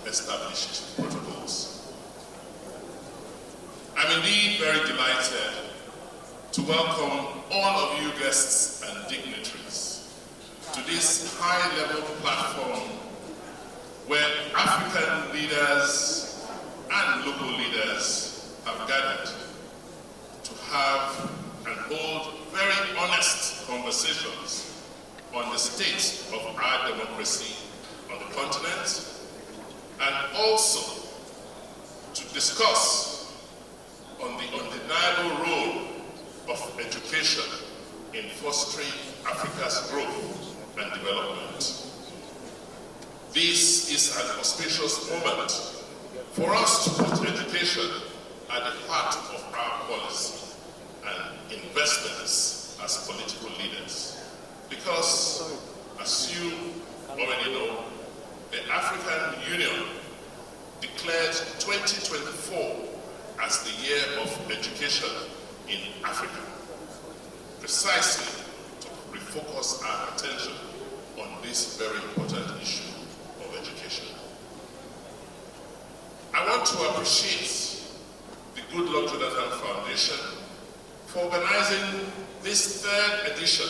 established protocols. I'm indeed very delighted to welcome all of you guests and dignitaries to this high-level platform where African leaders and local leaders have gathered to have and hold very honest conversations on the state of our democracy on the continent, and also to discuss on the undeniable role of education in fostering Africa's growth and development. This is an auspicious moment for us to put education at the heart of our policy and investments as political leaders. Because, as you already know, the African Union declared 2024 as the year of education in Africa, precisely to refocus our attention on this very important issue of education. I want to appreciate the Goodluck Foundation for organizing this third edition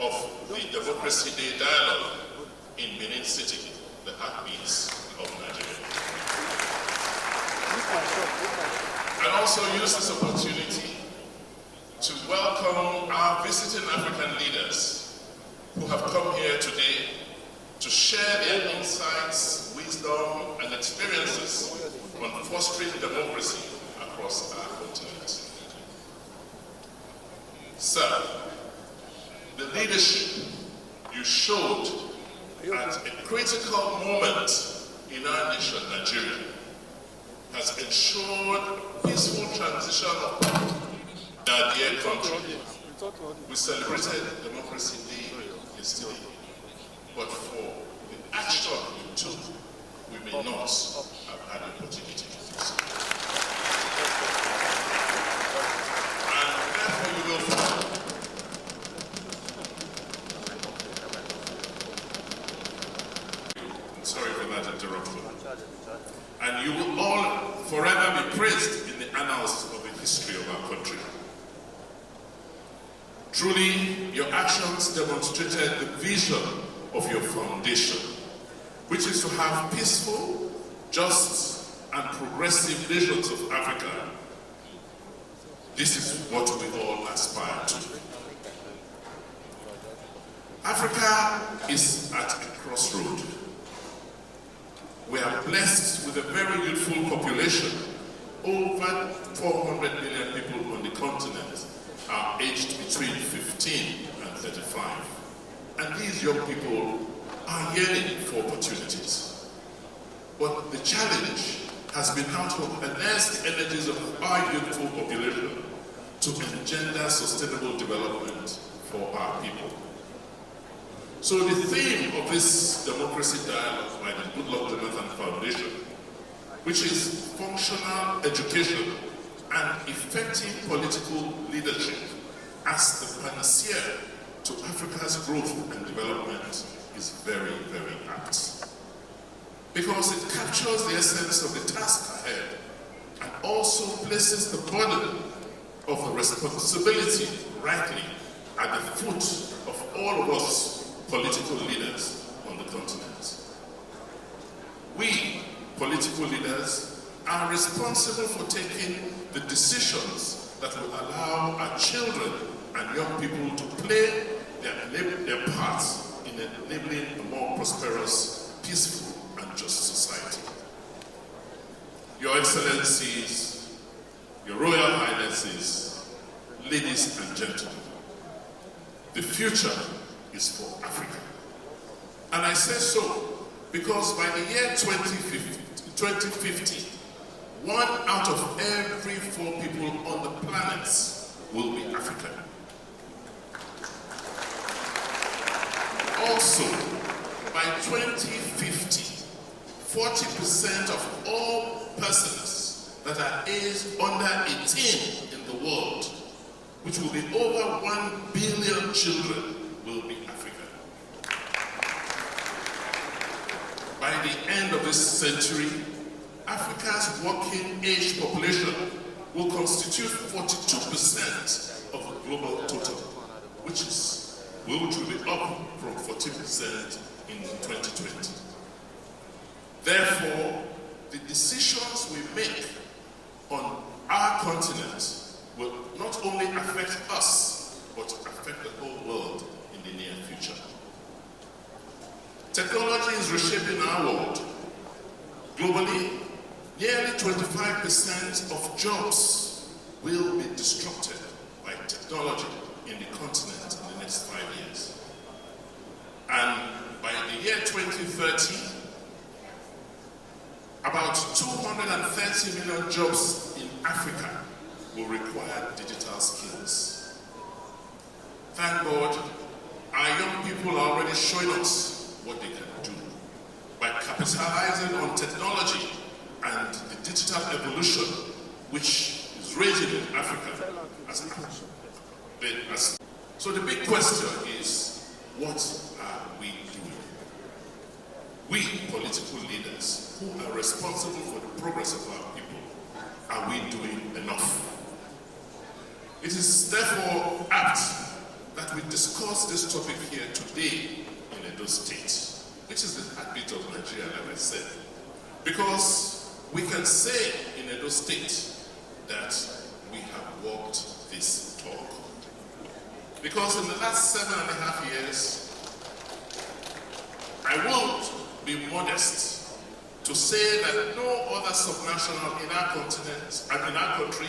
of the Democracy Day Dialogue in Benin City, the heartbeats of Nigeria. I also use this opportunity to welcome our visiting African leaders who have come here today to share their insights, wisdom, and experiences on fostering democracy across our continent. Sir, the leadership you showed at a critical moment in our nation, Nigeria, has ensured peaceful transition of our dear country. We celebrated Democracy Day yesterday, but for the action you took, we may not have had an opportunity to do so. And therefore you will find sorry for that interruption. And you will all forever be praised in the annals of the history of our country. Truly, your actions demonstrated the vision of your foundation, which is to have peaceful, just, and progressive nations of Africa. This is what we all aspire to. Africa is at a crossroad. We are blessed with a very youthful population. Over 400 million people on the continent are aged between 15 and 35. And these young people are yearning for opportunities. But the challenge has been how to harness the energies of our youthful population to engender sustainable development for our people. So the theme of this democracy dialogue by the Goodluck Foundation, which is functional education and effective political leadership as the panacea to Africa's growth and development, is very, very apt. Because it captures the essence of the task ahead and also places the burden of the responsibility rightly at the foot of all of us political leaders on the continent. We, political leaders, are responsible for taking the decisions that will allow our children and young people to play their parts in enabling a more prosperous, peaceful, and just society. Your Excellencies, Your Royal Highnesses, ladies and gentlemen, the future is for Africa. And I say so because by the year 2050, 1 out of every 4 people on the planet will be African. Also, by 2050, 40% of all persons that are aged under 18 in the world, which will be over 1 billion children, will be African. By the end of this century, Africa's working age population will constitute 42% of the global total, which will be up from 40% in 2020. Therefore, the decisions we make on our continent will not only affect us, but affect the whole world in the near future. Technology is reshaping our world. Globally, nearly 25% of jobs will be disrupted by technology in the continent in the next 5 years. And by the year 2030, about 230 million jobs in Africa will require digital skills. Thank God, our young people are already showing us what they can do by capitalizing on technology and the digital evolution which is raging in Africa. So the big question is, what are we doing? We, political leaders, who are responsible for the progress of our people, are we doing enough? It is therefore apt that we discuss this topic here today in Edo State, which is the heartbeat of Nigeria, like I said, because we can say in Edo State that we have walked this talk. Because in the last 7.5 years, I won't be modest to say that no other subnational in our continent and in our country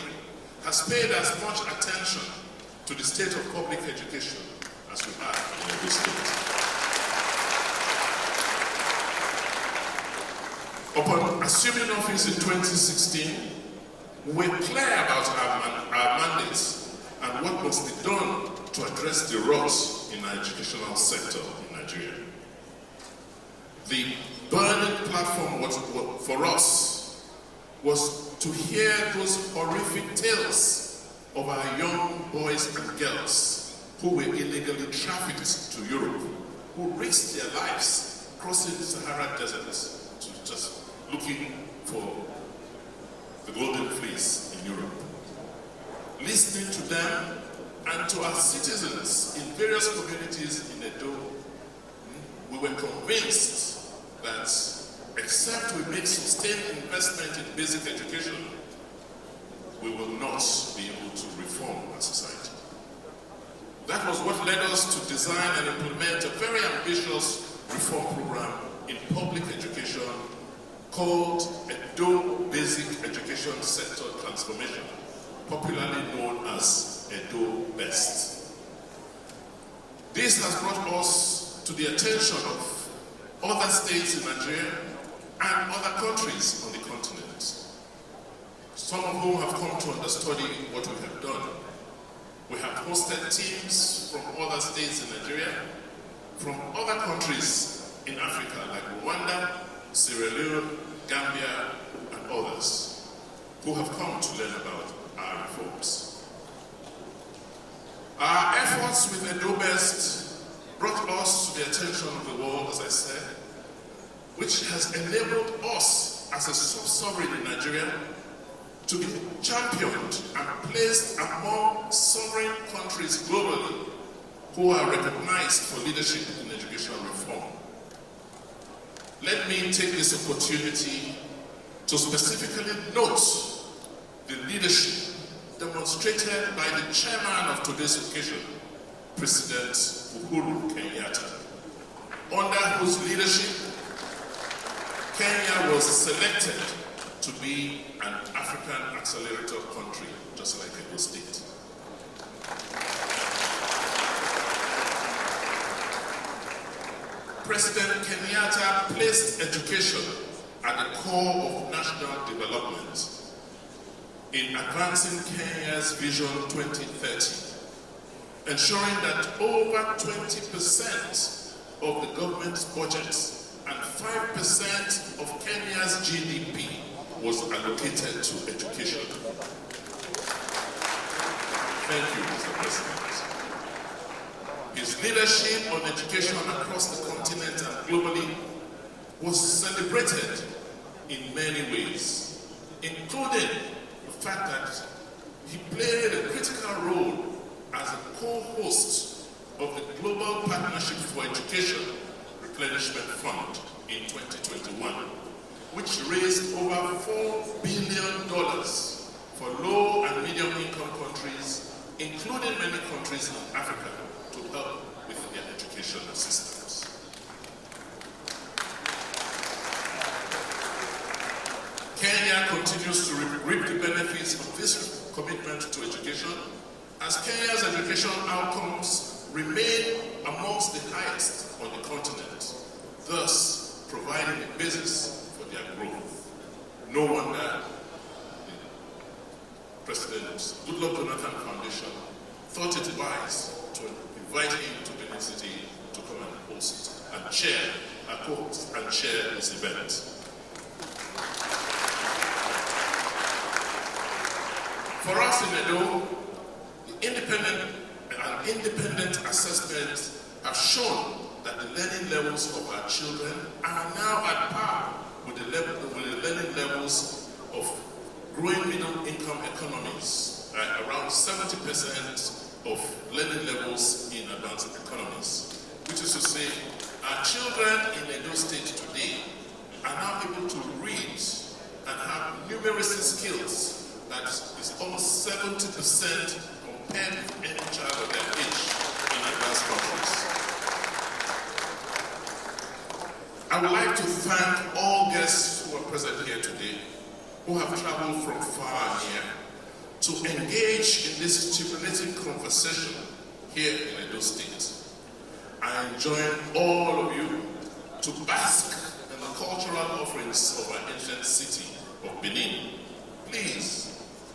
has paid as much attention to the state of public education as we have in Edo State. Upon assuming office in 2016, we were clear about our mandates and what must be done to address the rot in our educational sector in Nigeria. The burning platform for us was to hear those horrific tales of our young boys and girls who were illegally trafficked to Europe, who risked their lives crossing the Sahara Desert to just looking for the golden fleece in Europe. Listening to them and to our citizens in various communities in Edo, we were convinced that except we make sustained investment in basic education, we will not be able to reform our society. That was what led us to design and implement a very ambitious reform program in public education called Edo Basic Education Sector Transformation, popularly known as Edo Best. This has brought us to the attention of other states in Nigeria and other countries on the continent, some of whom have come to understudy what we have done. We have hosted teams from other states in Nigeria, from other countries in Africa like Rwanda, Sierra Leone, Gambia, and others, who have come to learn about our reforms. Our efforts with Edo Best brought us to the attention of the world, as I said, which has enabled us as a sovereign in Nigeria to be championed and placed among sovereign countries globally who are recognized for leadership in educational reform. Let me take this opportunity to specifically note the leadership demonstrated by the chairman of today's occasion, President Uhuru Kenyatta, under whose leadership Kenya was selected to be an African accelerator country, just like Edo State. President Kenyatta placed education at the core of national development in advancing Kenya's Vision 2030, ensuring that over 20% of the government's budget and 5% of Kenya's GDP was allocated to education. Thank you, Mr. President. His leadership on education across the continent and globally was celebrated in many ways, including the fact that he played a critical role as a co-host of the Global Partnership for Education Replenishment Fund in 2021, which raised over $4 billion for low and medium income countries, including many countries in Africa, to help with their educational systems. Kenya continues to reap the benefits of this commitment to education, as Kenya's educational outcomes remain amongst the highest on the continent, thus providing a basis for their growth. No wonder the President Goodluck Foundation thought it wise to invite him to Benin City to come and host and chair this event. For us in Edo, the independent assessments have shown that the learning levels of our children are now at par with the learning levels of growing middle-income economies, around 70% of learning levels in advanced economies, which is to say, our children in Edo State today are now able to read and have numeracy skills that is almost 70% compared with any child of their age in advanced countries. I would like to thank all guests who are present here today, who have traveled from far and near, to engage in this stimulating conversation here in Edo State. I enjoin all of you to bask in the cultural offerings of our ancient city of Benin. Please,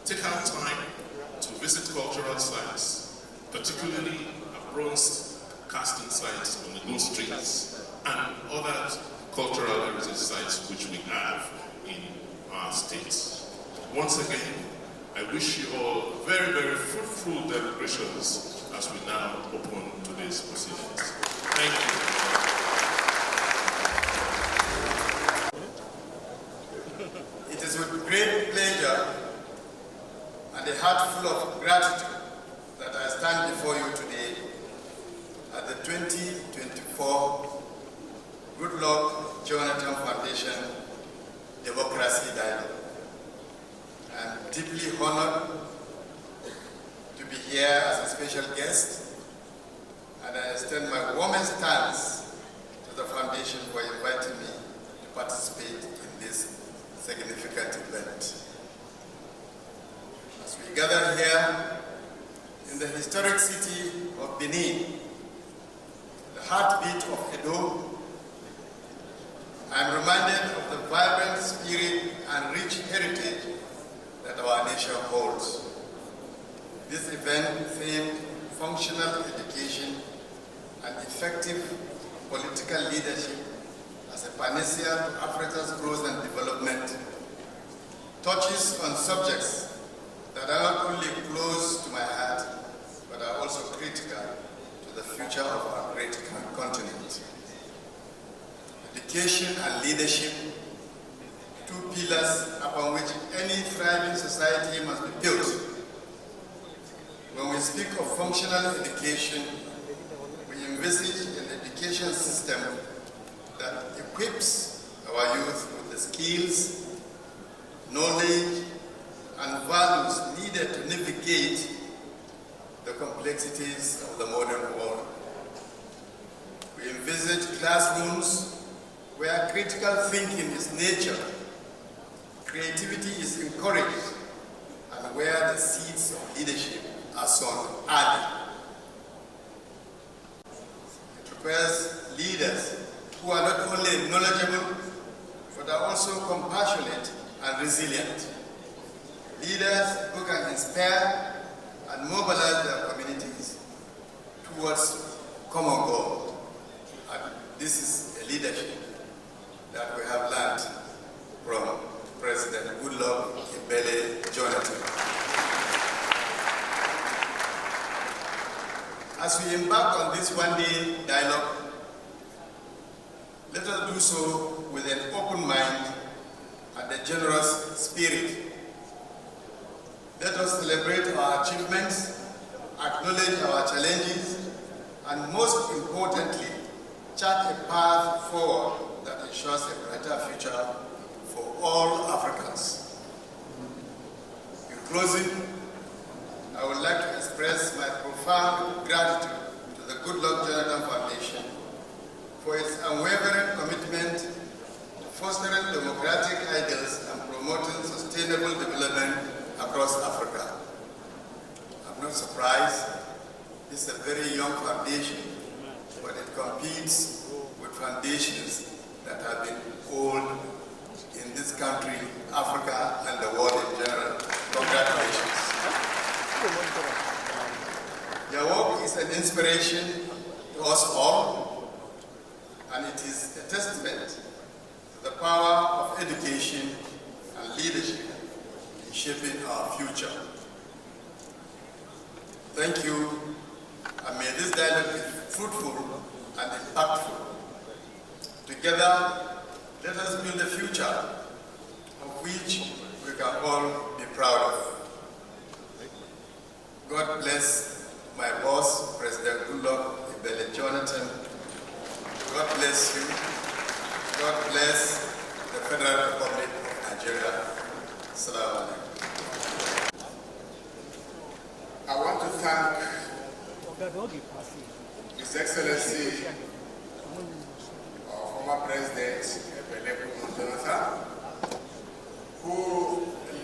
take out time to visit cultural sites, particularly a bronze casting sites on the Gold Streets and other cultural heritage sites which we have in our state. Once again, I wish you all very, very fruitful deliberations as we now open today's proceedings. Thank you. It is with great pleasure and a heart full of gratitude that I stand before you today at the 2024 Goodluck Jonathan Foundation Democracy Dialogue. I am deeply honored to be here as a special guest, and I extend my warmest thanks to the Foundation for inviting me to participate in this significant event. As we gather here in the historic city of Benin, the heartbeat of Edo, I am reminded of the vibrant spirit and rich heritage that our nation holds. This event themed functional education and effective political leadership as a panacea to Africa's growth and development touches on subjects that are not only close to my heart, but are also critical to the future of our great continent. Education and leadership, two pillars upon which any thriving society must be built. When we speak of functional education, we envisage an education system that equips our youth with the skills, knowledge, and values needed to navigate the complexities of the modern world. We envisage classrooms where critical thinking is nurtured, creativity is encouraged, and where the seeds of leadership are sown early. It requires leaders who are not only knowledgeable, but are also compassionate and resilient. Leaders who can inspire and mobilize their communities towards common goal. And this is a leadership that we have learned from President Goodluck Jonathan. As we embark on this one-day dialogue, let us do so with a generous spirit. Let us celebrate our achievements, acknowledge our challenges, and most importantly, chart a path forward that ensures a brighter future for all Africans. In closing, I would like to express my profound gratitude to the Goodluck Foundation for its unwavering commitment to fostering democratic ideals and promoting sustainable development across Africa. I'm not surprised. It's a very young foundation, but it competes with foundations that have been old in this country, Africa, and the world in general. Congratulations. Your work is an inspiration to us all, and it is a testament to the power of education and leadership in shaping our future. Thank you, and may this dialogue be fruitful and impactful. Together, let us build a future of which we can all be proud of. God bless my boss, President Goodluck, Jonathan. God bless you. God bless the Federal Republic of Nigeria. Assalamu alaikum. I want to thank His Excellency, our former President, Jonathan, who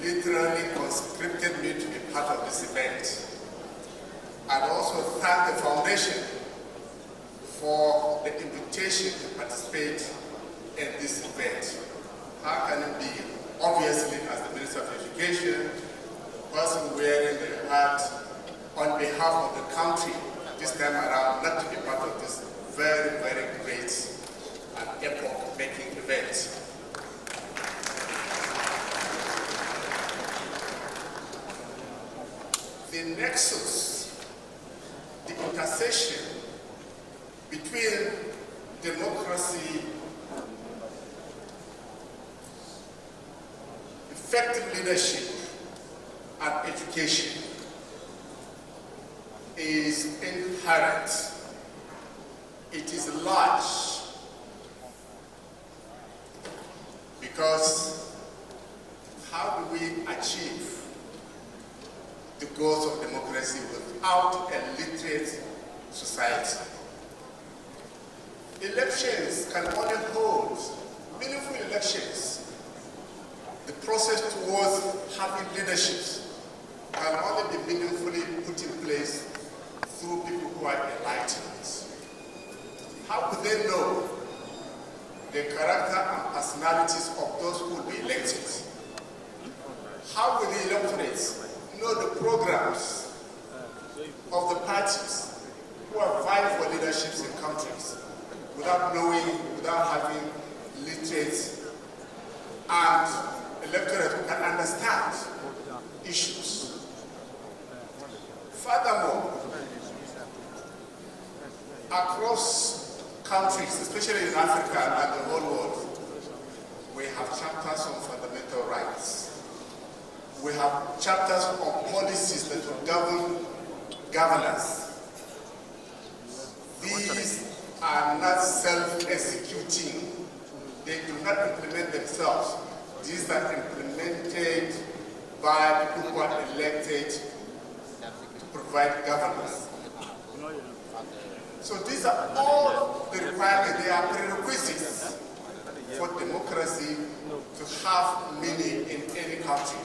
literally conscripted me to be part of this event. And also thank the Foundation for the invitation to participate in this event. How can it be? Obviously, as the Minister of Education, the person wearing the hat on behalf of the country this time around, not to be part of this very, very great and epoch-making event. The nexus, the intersection between democracy, effective leadership, and education is inherent. It is large because how do we achieve the goals of democracy without a literate society? Elections can only hold meaningful elections. The process towards having leaderships can only be meaningfully put in place through people who are enlightened. How do they know the character and personalities of those who will be elected? How will the electorate know the programs of the parties who are vying for leaderships in countries without knowing, without having literate and electorate who can understand issues? Furthermore, across countries, especially in Africa and the whole world, we have chapters on fundamental rights. We have chapters on policies that will govern governance. These are not self-executing. They do not implement themselves. These are implemented by people who are elected to provide governance. So these are all the requirements, they are prerequisites for democracy to have meaning in any country.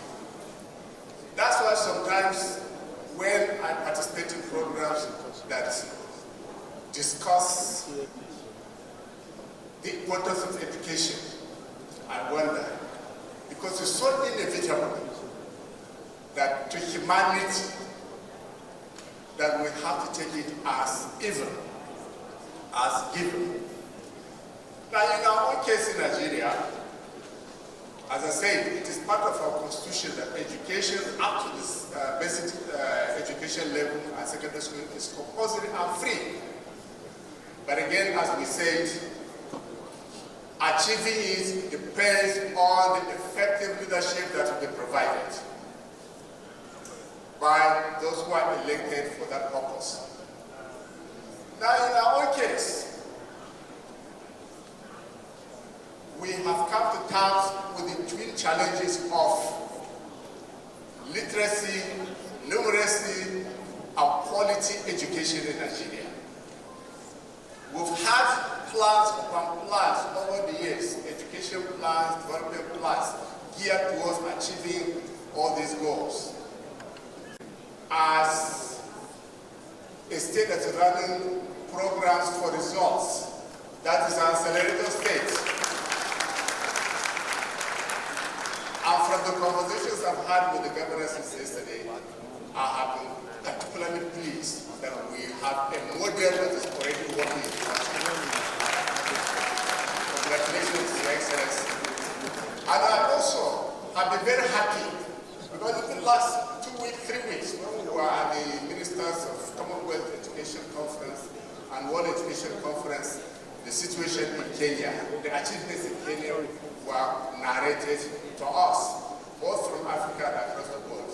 That's why sometimes when I participate in programs that discuss the importance of education, I wonder, because it's so inevitable that to humanity that we have to take it as given. Now, in our own case in Nigeria, as I said, it is part of our constitution that education up to this basic education level at secondary school is compulsory and free. But again, as we said, achieving it depends on the effective by those who are elected for that purpose. Now, in our own case, we have come to terms with the twin challenges of literacy, numeracy, and quality education in Nigeria. We've had plans upon plans over the years, education plans, development plans, geared towards achieving all these goals. As a state that is running programs for results, that is our accelerator state. And from the conversations I've had with the governor since yesterday, I have been particularly pleased that we have a model that is already working. Congratulations, Your Excellency. And I also have been very happy because in the last 2 weeks, 3 weeks, when we were at the Ministers of Commonwealth Education Conference and World Education Conference, the situation in Kenya, the achievements in Kenya were narrated to us, both from Africa and across the world.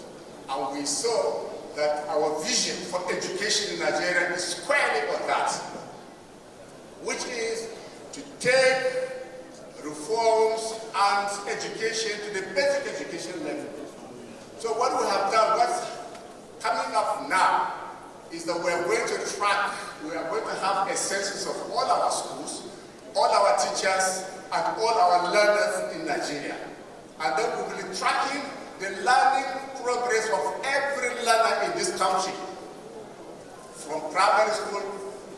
And we saw that our vision for education in Nigeria is squarely on that, which is to take reforms and education to the basic education level. So what we have done, what's coming up now, is that we are going to track, we are going to have a census of all our schools, all our teachers, and all our learners in Nigeria. And then we will be tracking the learning progress of every learner in this country, from primary school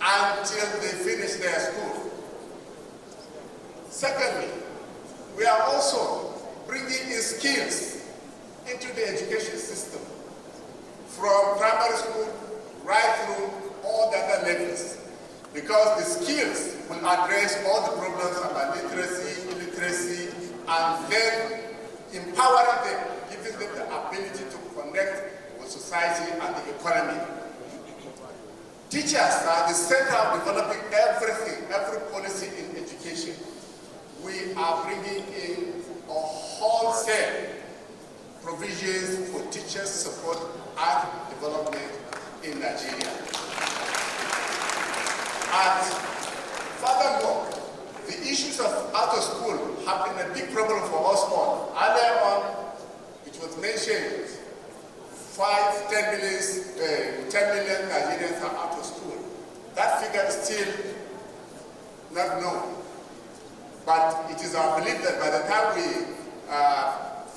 until they finish their school. Secondly, we are also bringing in skills into the education system, from primary school right through all the other levels, because the skills will address all the problems about literacy, illiteracy, and then empowering them, giving them the ability to connect with society and the economy. Teachers are the center of developing everything, every policy in education. We are bringing in a wholesale provisions for teachers' support and development in Nigeria. And furthermore, the issues of out of school have been a big problem for us all. Earlier on, it was mentioned 10 million Nigerians are out of school. That figure is still not known. But it is our belief that by the time we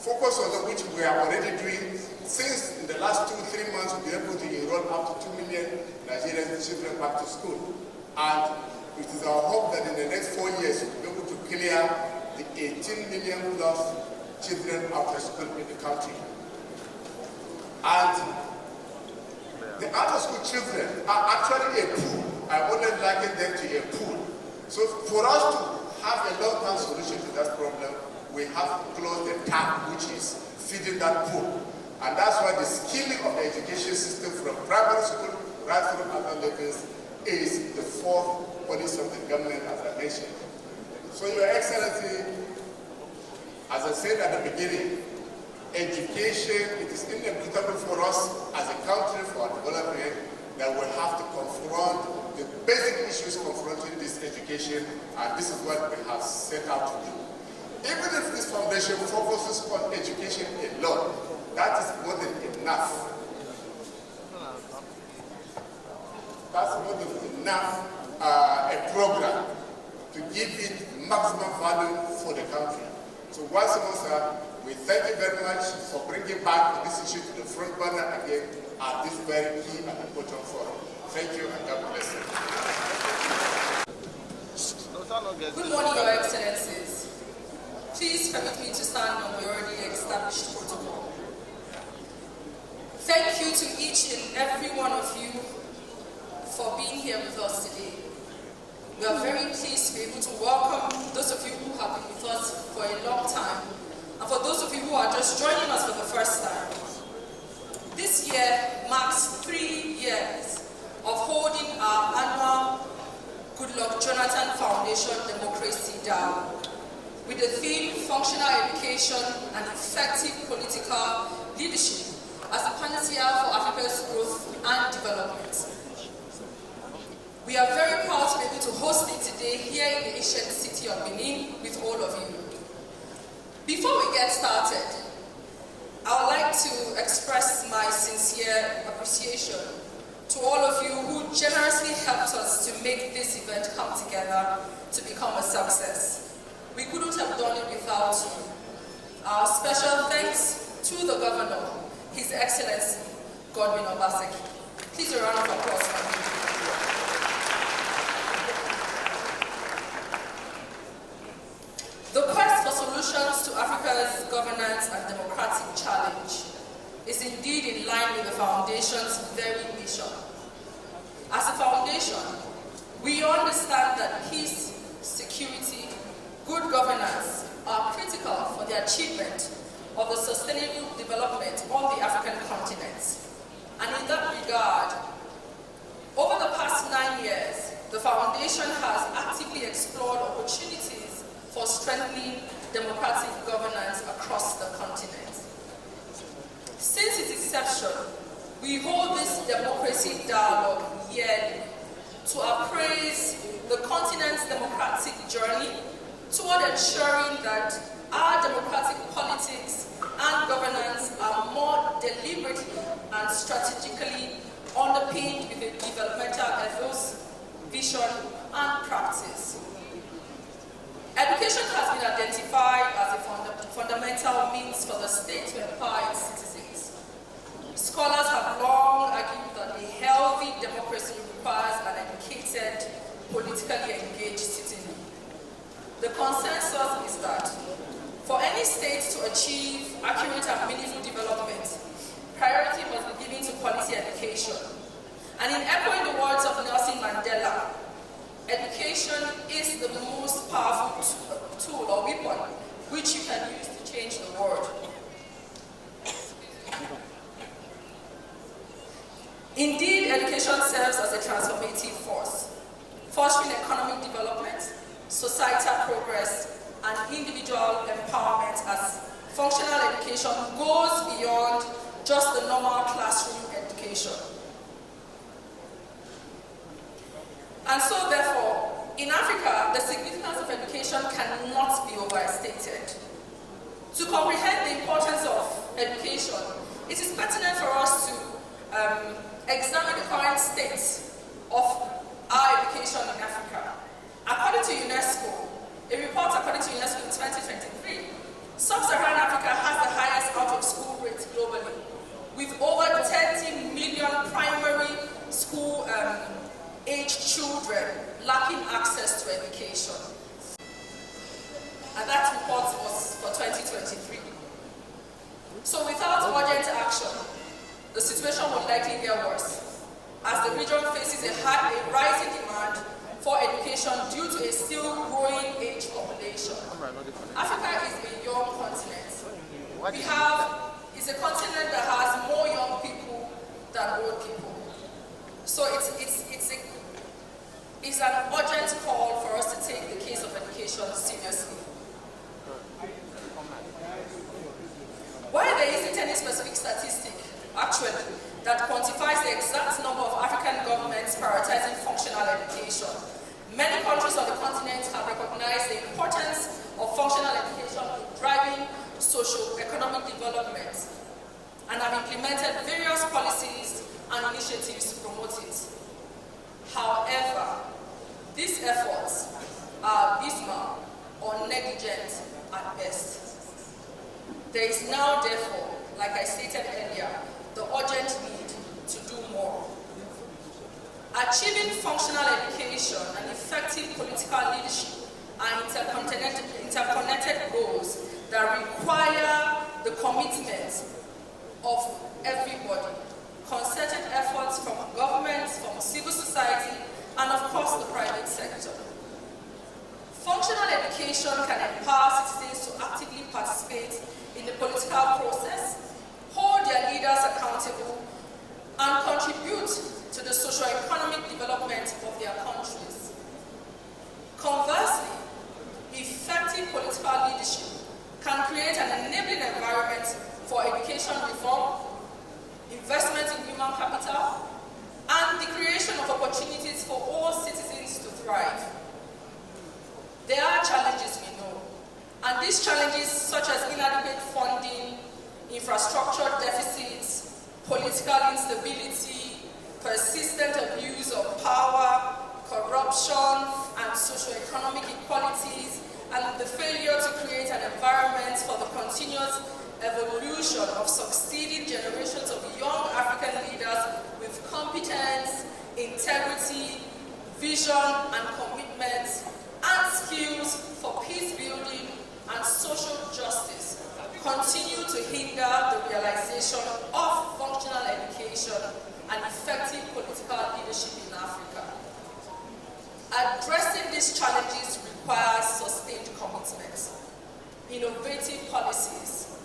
focus on the which we are already doing, since in the last 2-3 months we've been able to enroll up to 2 million Nigerian children back to school. And it is our hope that in the next 4 years we'll be able to clear the 18 million plus children out of school in the country. And the out of school children are actually a pool. I only liken them to a pool. So for us to have a long-term solution to that problem, we have to close the tap which is feeding that pool. And that's why the skilling of the education system from primary school right through other levels is the fourth policy of the government, as I mentioned. So, Your Excellency, as I said at the beginning, education, it is inevitable for us as a country for our development that we have to confront the basic issues confronting this education, and this is what we have set out to do. Even if this foundation focuses on education alone, that is more than enough. That's more than enough a program to give it maximum value for the country. So once more, sir, we thank you very much for bringing back this issue to the front burner again at this very key and important forum. Thank you and God bless you. Good morning, Your Excellencies. Please permit me to stand on the already established protocol. Thank you to each and every one of you for being here with us today. We are very pleased to be able to welcome those of you who have been with us for a long time, and for those of you who are just joining us for the first time. This year marks 3 years of holding our annual Goodluck Jonathan Foundation Democracy Dialogue with the theme Functional Education and Effective Political Leadership as a panacea for Africa's growth and development. We are very proud to be able to host it today here in the ancient city of Benin with all of you. Before we get started, I would like to express my sincere appreciation to all of you who generously helped us to make this event come together to become a success. We couldn't have done it without you. Our special thanks to the Governor, His Excellency, Godwin Obaseki. Please a round of applause for him. The quest for solutions to Africa's governance and democratic challenge is indeed in line with the Foundation's very mission. As a foundation, we understand that peace, security, good governance are critical for the achievement of the sustainable development on the African continent. And in that regard, over the past 9 years, the Foundation has actively explored opportunities for strengthening democratic governance across the continent. Since its inception, we hold this democracy dialogue yearly to appraise the continent's democratic journey toward ensuring that our democratic politics and governance are more deliberately and strategically underpinned with a developmental ethos, vision, and practice. Education has been identified as a fundamental means for the state to empower its citizens. Scholars have long argued that a healthy democracy requires an educated, politically engaged citizen. The consensus is that for any state to achieve accurate and meaningful development, priority must be given to quality education. And in echoing the words of Nelson Mandela, education is the most powerful tool or weapon which you can use to change the world. Indeed, education serves as a transformative force, fostering economic development, societal progress, and individual empowerment, as functional education goes beyond just the normal classroom education. And so, therefore, in Africa, the significance of education cannot be overstated. To comprehend the importance of education, it is pertinent for us to examine the current state of our education in Africa. According to UNESCO, a report according to UNESCO in 2023, Sub-Saharan Africa has the highest out-of-school rate globally, with over 30 million primary school aged children lacking access to education. And that report was for 2023. So without urgent action, the situation will likely get worse, as the region faces a rising demand for education due to a still growing age population. Africa is a young continent. It's a continent that has more young people than old people. So it's an urgent call for us to take the case of education seriously. While there isn't any specific statistic, actually, that quantifies the exact number of African governments prioritizing functional education, many countries on the continent have recognized the importance of functional education in driving socio-economic development and have implemented various policies and initiatives to promote it. However, these efforts are abysmal or negligent at best. There is now, therefore, like I stated earlier, the urgent need to do more. Achieving functional education and effective political leadership are interconnected goals that require the commitment of everybody, concerted efforts from governments, from civil society, and of course the private sector. Functional education can empower citizens to actively participate in the political process, hold their leaders accountable, and contribute to the socio-economic development of their countries. Conversely, effective political leadership can create an enabling environment for education reform, investment in human capital, and the creation of opportunities for all citizens to thrive. There are challenges, we know, and these challenges, such as inadequate funding, infrastructure deficits, political instability, persistent abuse of power, corruption, and socioeconomic inequalities, and the failure to create an environment for the continuous evolution of succeeding generations of young African leaders with competence, integrity, vision, and commitment, and skills for peace building and social justice continue to hinder the realization of functional education and effective political leadership in Africa. Addressing these challenges requires sustained commitment, innovative policies,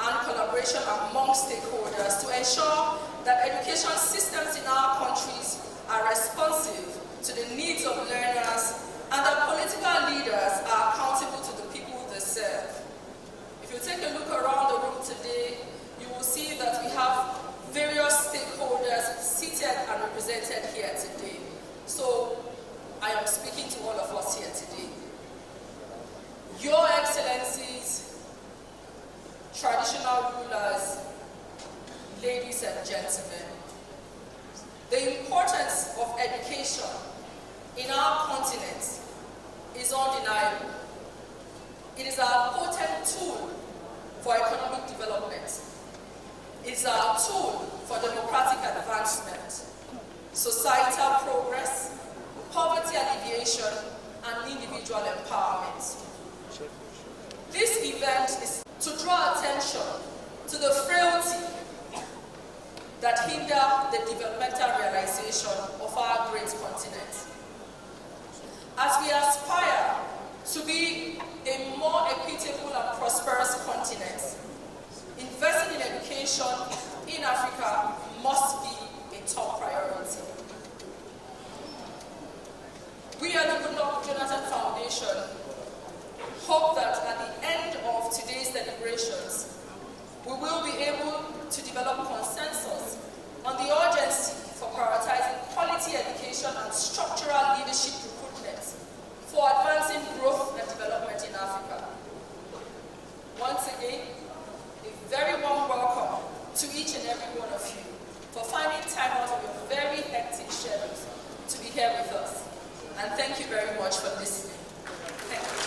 and collaboration among stakeholders to ensure that education systems in our countries are responsive to the needs of learners and that political leaders are accountable to the people they serve. If you take a look around the room today, you will see that we have various stakeholders seated and represented here today. So I am speaking to all of us here today. Your Excellencies, traditional rulers, ladies and gentlemen, the importance of education in our continent is undeniable. It is our potent tool for economic development. It is our tool for democratic advancement, societal progress, poverty alleviation, and individual empowerment. This event is to draw attention to the frailty that hinder the developmental realization of our great continent. As we aspire to be a more equitable and prosperous continent, investing in education in Africa must be a top priority. We at the Goodluck Foundation hope that at the end of today's deliberations, we will be able to develop consensus on the urgency for prioritizing quality education and structural leadership recruitment for advancing growth and development in Africa. Once again, a very warm welcome to each and every one of you for finding time out of your very hectic schedules to be here with us. And thank you very much for listening. Thank you.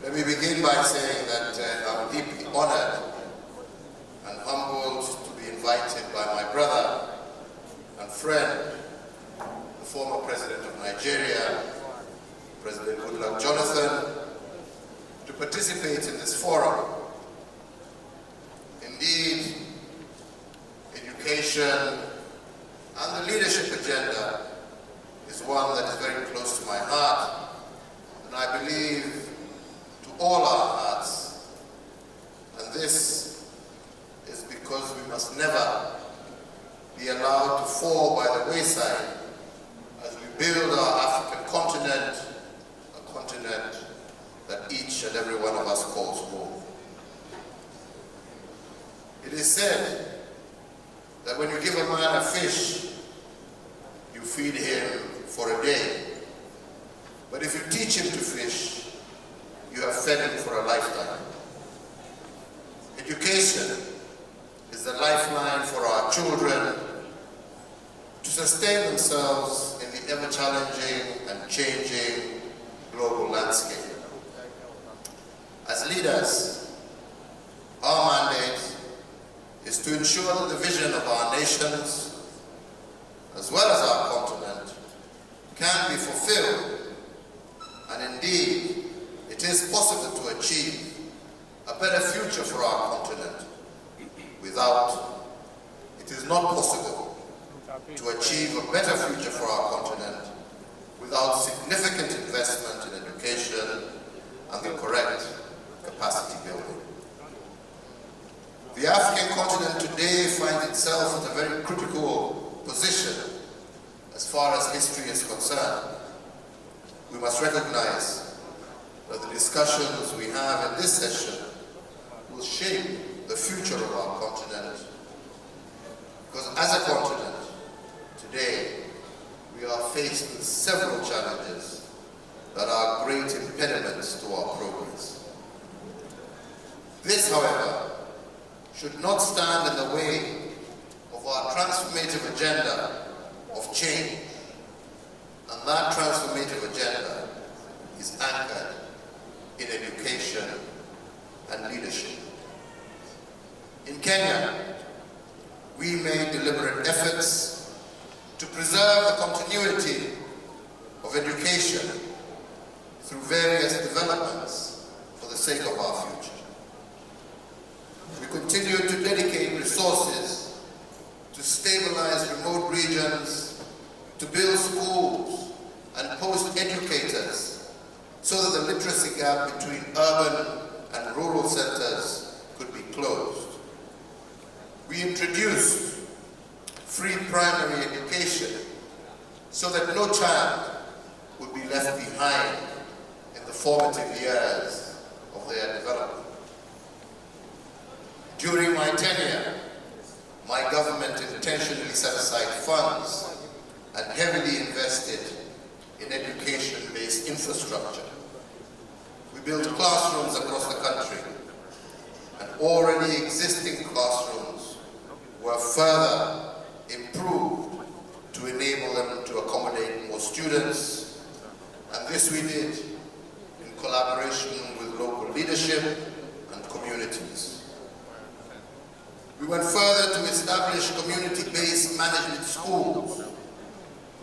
Let me begin by saying that I'm deeply honored and humbled to be invited by my brother and friend, the former President of Nigeria, President Goodluck Jonathan, to participate in this forum. Indeed, education and the leadership agenda is one that is very close to my heart, and I believe to all our hearts. And this is because we must never be allowed to fall by the wayside as we build our African continent, a continent that each and every one of us calls home. It is said that when you give a man a fish, you feed him for a day. But if you teach him to fish, you have fed him for a lifetime. Education is the lifeline for our children to sustain themselves in the ever-challenging and changing global landscape. As leaders, our mandate is to ensure that the vision of our nations, as well as our continent, can be fulfilled, and indeed, it is possible to achieve a better future for our continent. It is not possible to achieve a better future for our continent without significant investment in education and the correct capacity building. The African continent today finds itself at a very critical position as far as history is concerned, we must recognize that the discussions we have in this session will shape the future of our continent. Because as a continent, today, we are faced with several challenges that are great impediments to our progress. This, however, should not stand in the way of our transformative agenda of change. And that transformative agenda is anchored in education and leadership. In Kenya, we made deliberate efforts to preserve the continuity of education through various developments for the sake of our future. We continue to dedicate resources to stabilize remote regions, to build schools and post educators so that the literacy gap between urban and rural centers could be closed. We introduced free primary education so that no child would be left behind in the formative years of their development. During my tenure, my government intentionally set aside funds and heavily invested in education-based infrastructure. We built classrooms across the country, and already existing classrooms were further improved to enable them to accommodate more students, and this we did in collaboration with local leadership and communities. We went further to establish community-based management schools,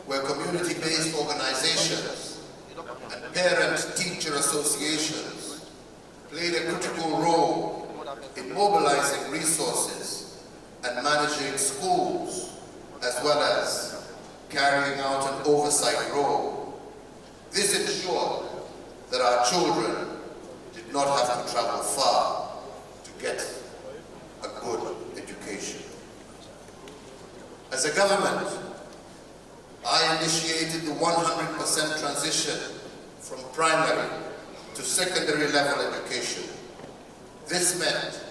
where community-based organizations and parent-teacher associations played a critical role in mobilizing resources and managing schools, as well as carrying out an oversight role. This ensured that our children did not have to travel far to get a good education. As a government, I initiated the 100% transition from primary to secondary level education. This meant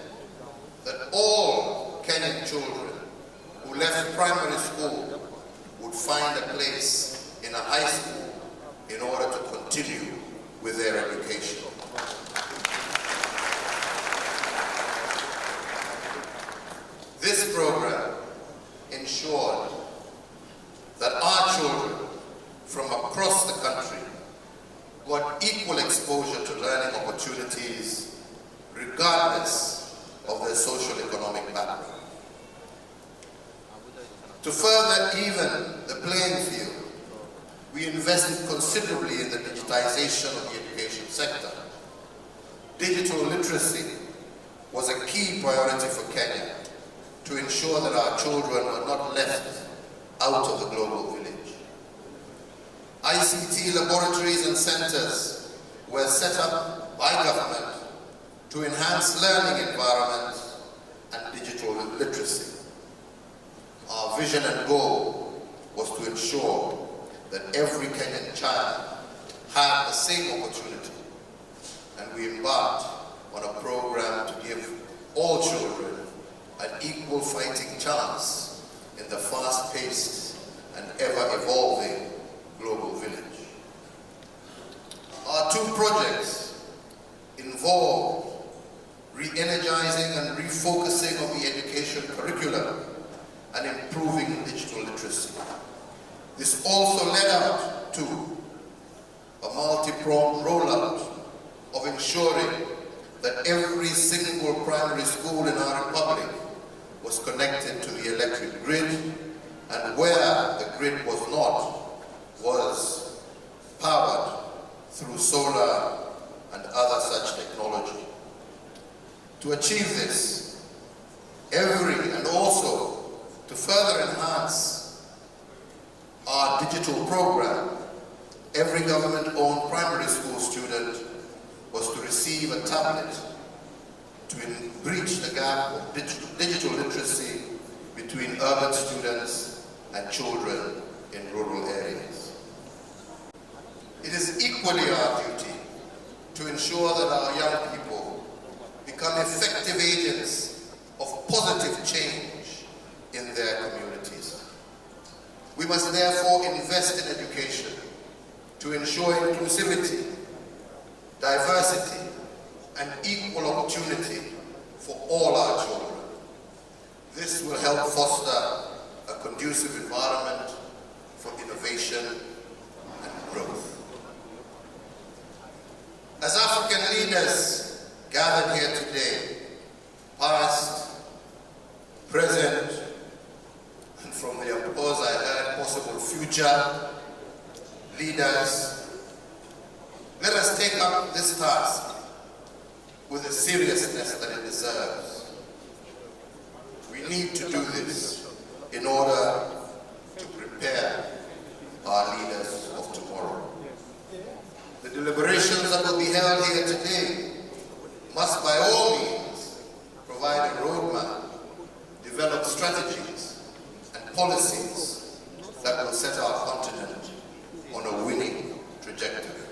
that all Kenyan children who left primary school would find a place in a high school in order to continue with their education. This program ensured that our children from across the country got equal exposure to learning opportunities regardless of their socio-economic background. To further even the playing field, we invested considerably in the digitization of the education sector. Digital literacy was a key priority for Kenya to ensure that our children were not left out of the global village. ICT laboratories and centers were set up by government to enhance learning environments and digital literacy. Our vision and goal was to ensure that every Kenyan child had the same opportunity, and we embarked on a program to give all children an equal fighting chance in the fast-paced and ever-evolving global village. Our two projects involved re-energizing and refocusing of the education curriculum and improving digital literacy. This also led out to a multi-pronged rollout of ensuring that every single primary school in our republic was connected to the electric grid, and where the grid was not, was powered through solar and other such technology. To achieve this, and also to further enhance our digital program, every government-owned primary school student was to receive a tablet to breach the gap of digital literacy between urban students and children in rural areas. It is equally our duty to ensure that our young people become effective agents of positive change in their communities. We must therefore invest in education to ensure inclusivity, diversity, and equal opportunity for all our children. This will help foster a conducive environment for innovation and growth. As African leaders gathered here today, past, present, and from the applause I heard, possible future leaders, let us take up this task with the seriousness that it deserves. We need to do this in order to prepare our leaders of tomorrow. The deliberations that will be held here today must by all means provide a roadmap, develop strategies and policies that will set our continent on a winning trajectory.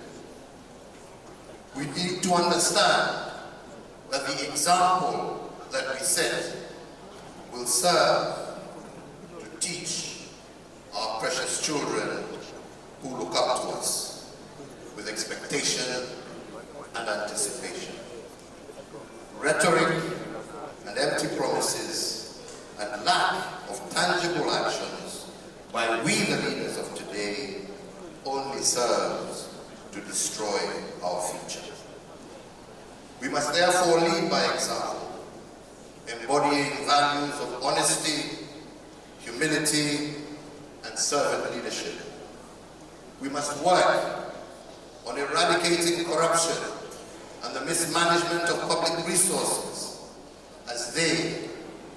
We need to understand that the example that we set will serve to teach our precious children who look up to us with expectation and anticipation. Rhetoric and empty promises and lack of tangible actions by we the leaders of today only serves to destroy our future. We must therefore lead by example, embodying values of honesty, humility, and servant leadership. We must work on eradicating corruption and the mismanagement of public resources, as they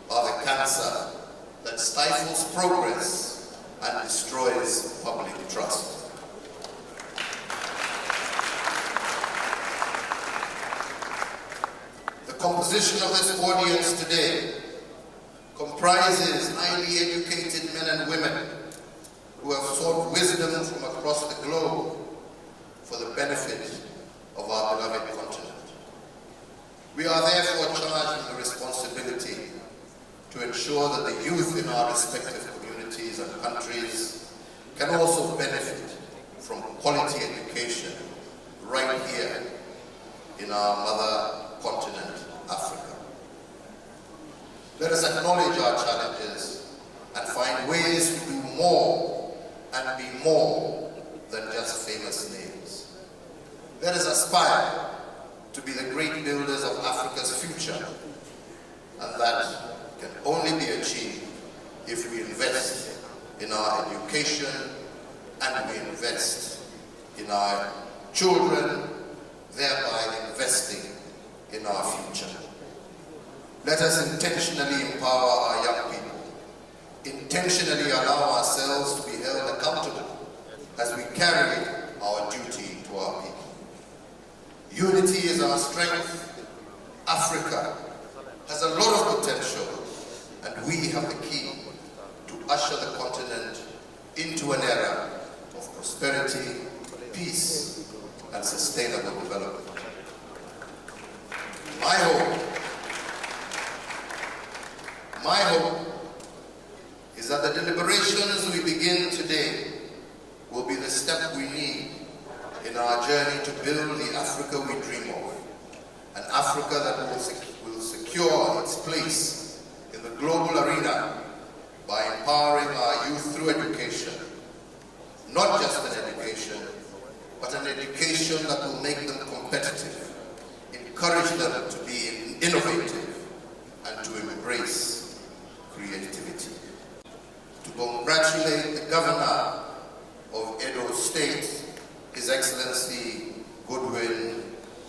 are the cancer that stifles progress and destroys public trust. The composition of this audience today comprises highly educated men and women who have sought wisdom from across the globe for the benefit of our beloved continent. We are therefore charged with the responsibility to ensure that the youth in our respective communities and countries can also benefit from quality education right here in our mother continent, Africa. Let us acknowledge our challenges and find ways to do more and be more than just famous names. Let us aspire to be the great builders of Africa's future, and that can only be achieved if we invest in our education and we invest in our children, thereby investing in our future. Let us intentionally empower our young people, intentionally allow ourselves to be held accountable as we carry our duty to our people. Unity is our strength. Africa has a lot of potential, and we have the key to usher the continent into an era of prosperity, peace, and sustainable development. My hope is that the deliberations we begin today will be the step we need in our journey to build the Africa we dream of, an Africa that will secure its place in the global arena by empowering our youth through education, not just an education, but an education that will make them competitive, encourage them to be innovative, and to embrace creativity. To congratulate the governor of Edo State, His Excellency Goodluck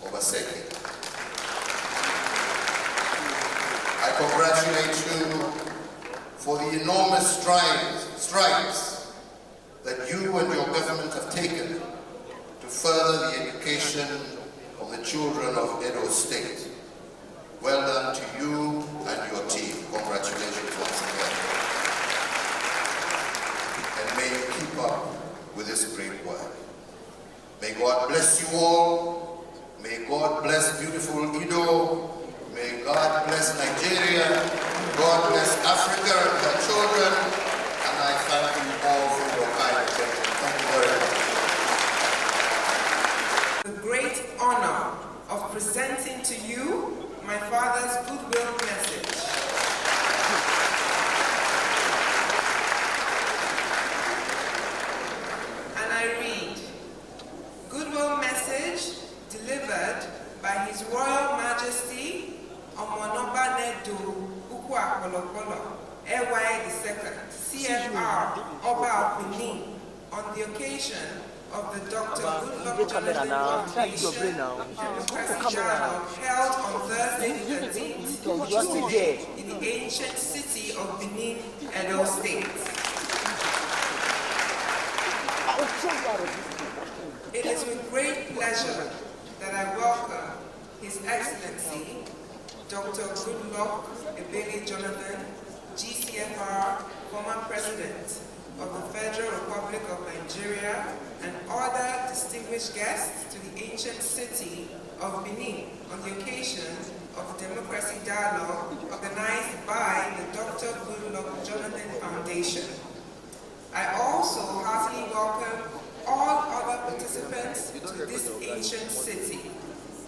Obaseki. I congratulate you for the enormous strides that you and your government have taken to further the education of the children of Edo State. Well done to you and your team. Congratulations once again. And may you keep this great work. May God bless you all. May God bless beautiful Edo. May God bless Nigeria. God bless Africa and her children. And I thank you all for your kind attention. Thank you very much. The great honor of presenting to you my father's goodwill message. And I read, goodwill message delivered by His Royal Majesty Omonoba Nedo Ukwa Kolokolo, EY II, CFR, Oba of Benin, on the occasion of the Dr. Goodluck Foundation Democracy Dialogue held on Thursday the 13th in the ancient city of Benin, Edo State. It is with great pleasure that I welcome His Excellency Dr. Goodluck Ebele Jonathan, GCFR, former President of the Federal Republic of Nigeria, and other distinguished guests to the ancient city of Benin on the occasion of the Democracy Dialogue organized by the Dr. Goodluck Jonathan Foundation. I also heartily welcome all other participants to this ancient city.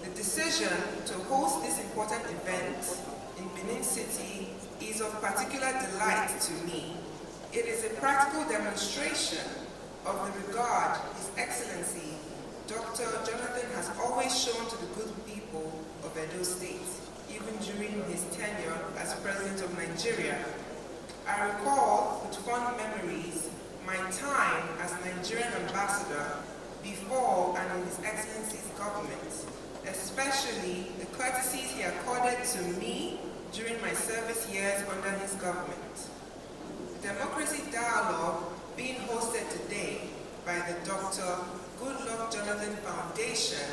The decision to host this important event in Benin City is of particular delight to me. It is a practical demonstration of the regard His Excellency Dr. Jonathan has always shown to the good people of Edo State, even during his tenure as President of Nigeria. I recall with fond memories my time as Nigerian ambassador before and in His Excellency's government, especially the courtesies he accorded to me during my service years under his government. Democracy Dialogue being hosted today by the Dr. Goodluck Jonathan Foundation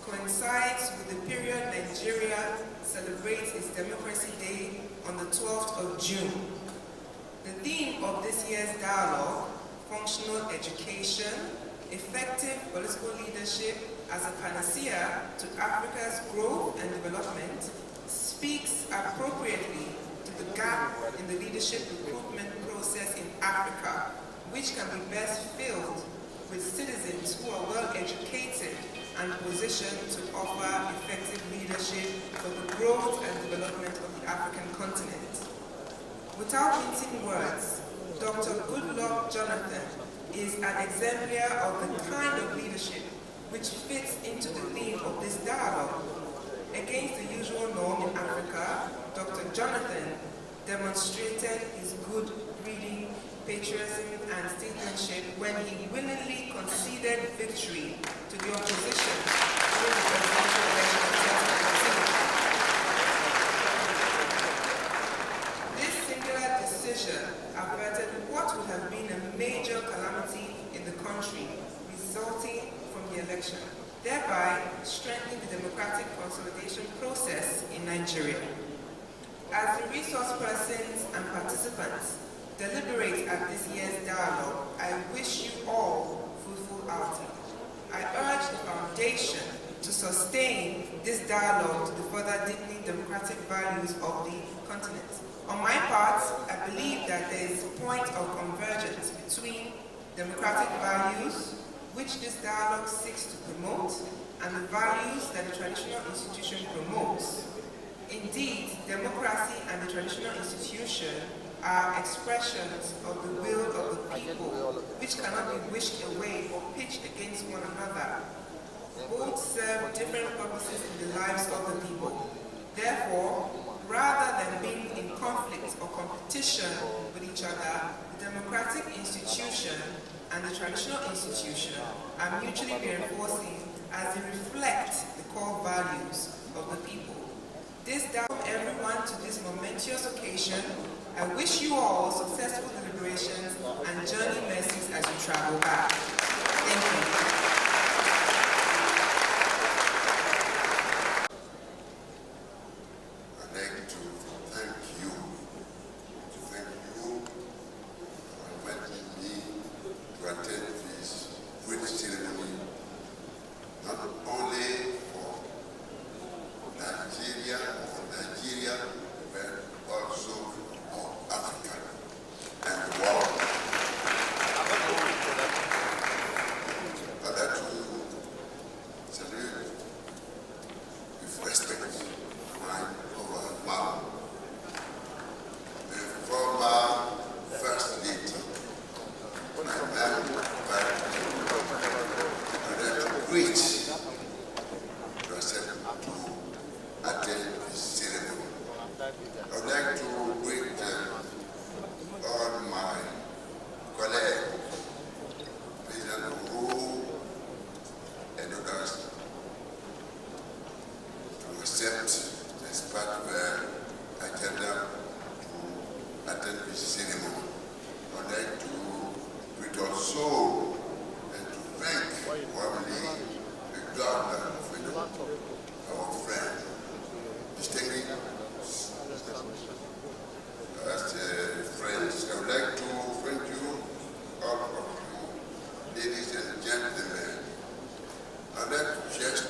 coincides with the period Nigeria celebrates its Democracy Day on the 12th of June. The theme of this year's dialogue, functional education, effective political leadership as a panacea to Africa's growth and development, speaks appropriately to the gap in the leadership recruitment process in Africa, which can be best filled with citizens who are well educated and positioned to offer effective leadership for the growth and development of the African continent. Without mincing words, Dr. Goodluck Jonathan is an exemplar of the kind of leadership which fits into the theme of this dialogue. Against the usual norm in Africa, Dr. Jonathan demonstrated his good breeding, patriotism, and statesmanship when he willingly conceded victory to the opposition during the presidential election of 2019. This singular decision averted what would have been a major calamity in the country resulting from the election, thereby strengthening the democratic consolidation process in Nigeria. As the resource persons and participants deliberate at this year's dialogue, I wish you all fruitful outing. I urge the Foundation to sustain this dialogue to the further deepening democratic values of the continent. On my part, I believe that there is a point of convergence between democratic values, which this dialogue seeks to promote, and the values that the traditional institution promotes. Indeed, democracy and the traditional institution are expressions of the will of the people, which cannot be wished away or pitched against one another. Both serve different purposes in the lives of the people. Therefore, rather than being in conflict or competition with each other, the democratic institution and the traditional institution are mutually reinforcing as they reflect the core values of the people. This welcome everyone to this momentous occasion. I wish you all successful deliberations and journey mercies as you travel back. Thank you. For inviting me to attend this your soul and to thank warmly the governor of Benin, our friend, distinguished friends. I would like to thank you, all of you, ladies and gentlemen. I would like to just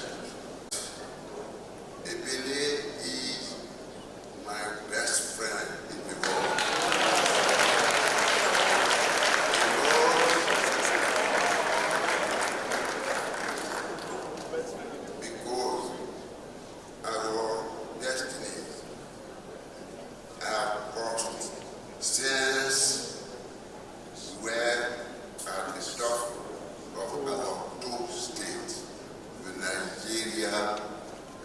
Ebele is my best friend in the world. Because our destinies are crossed since we were at the top of our two states, the Nigeria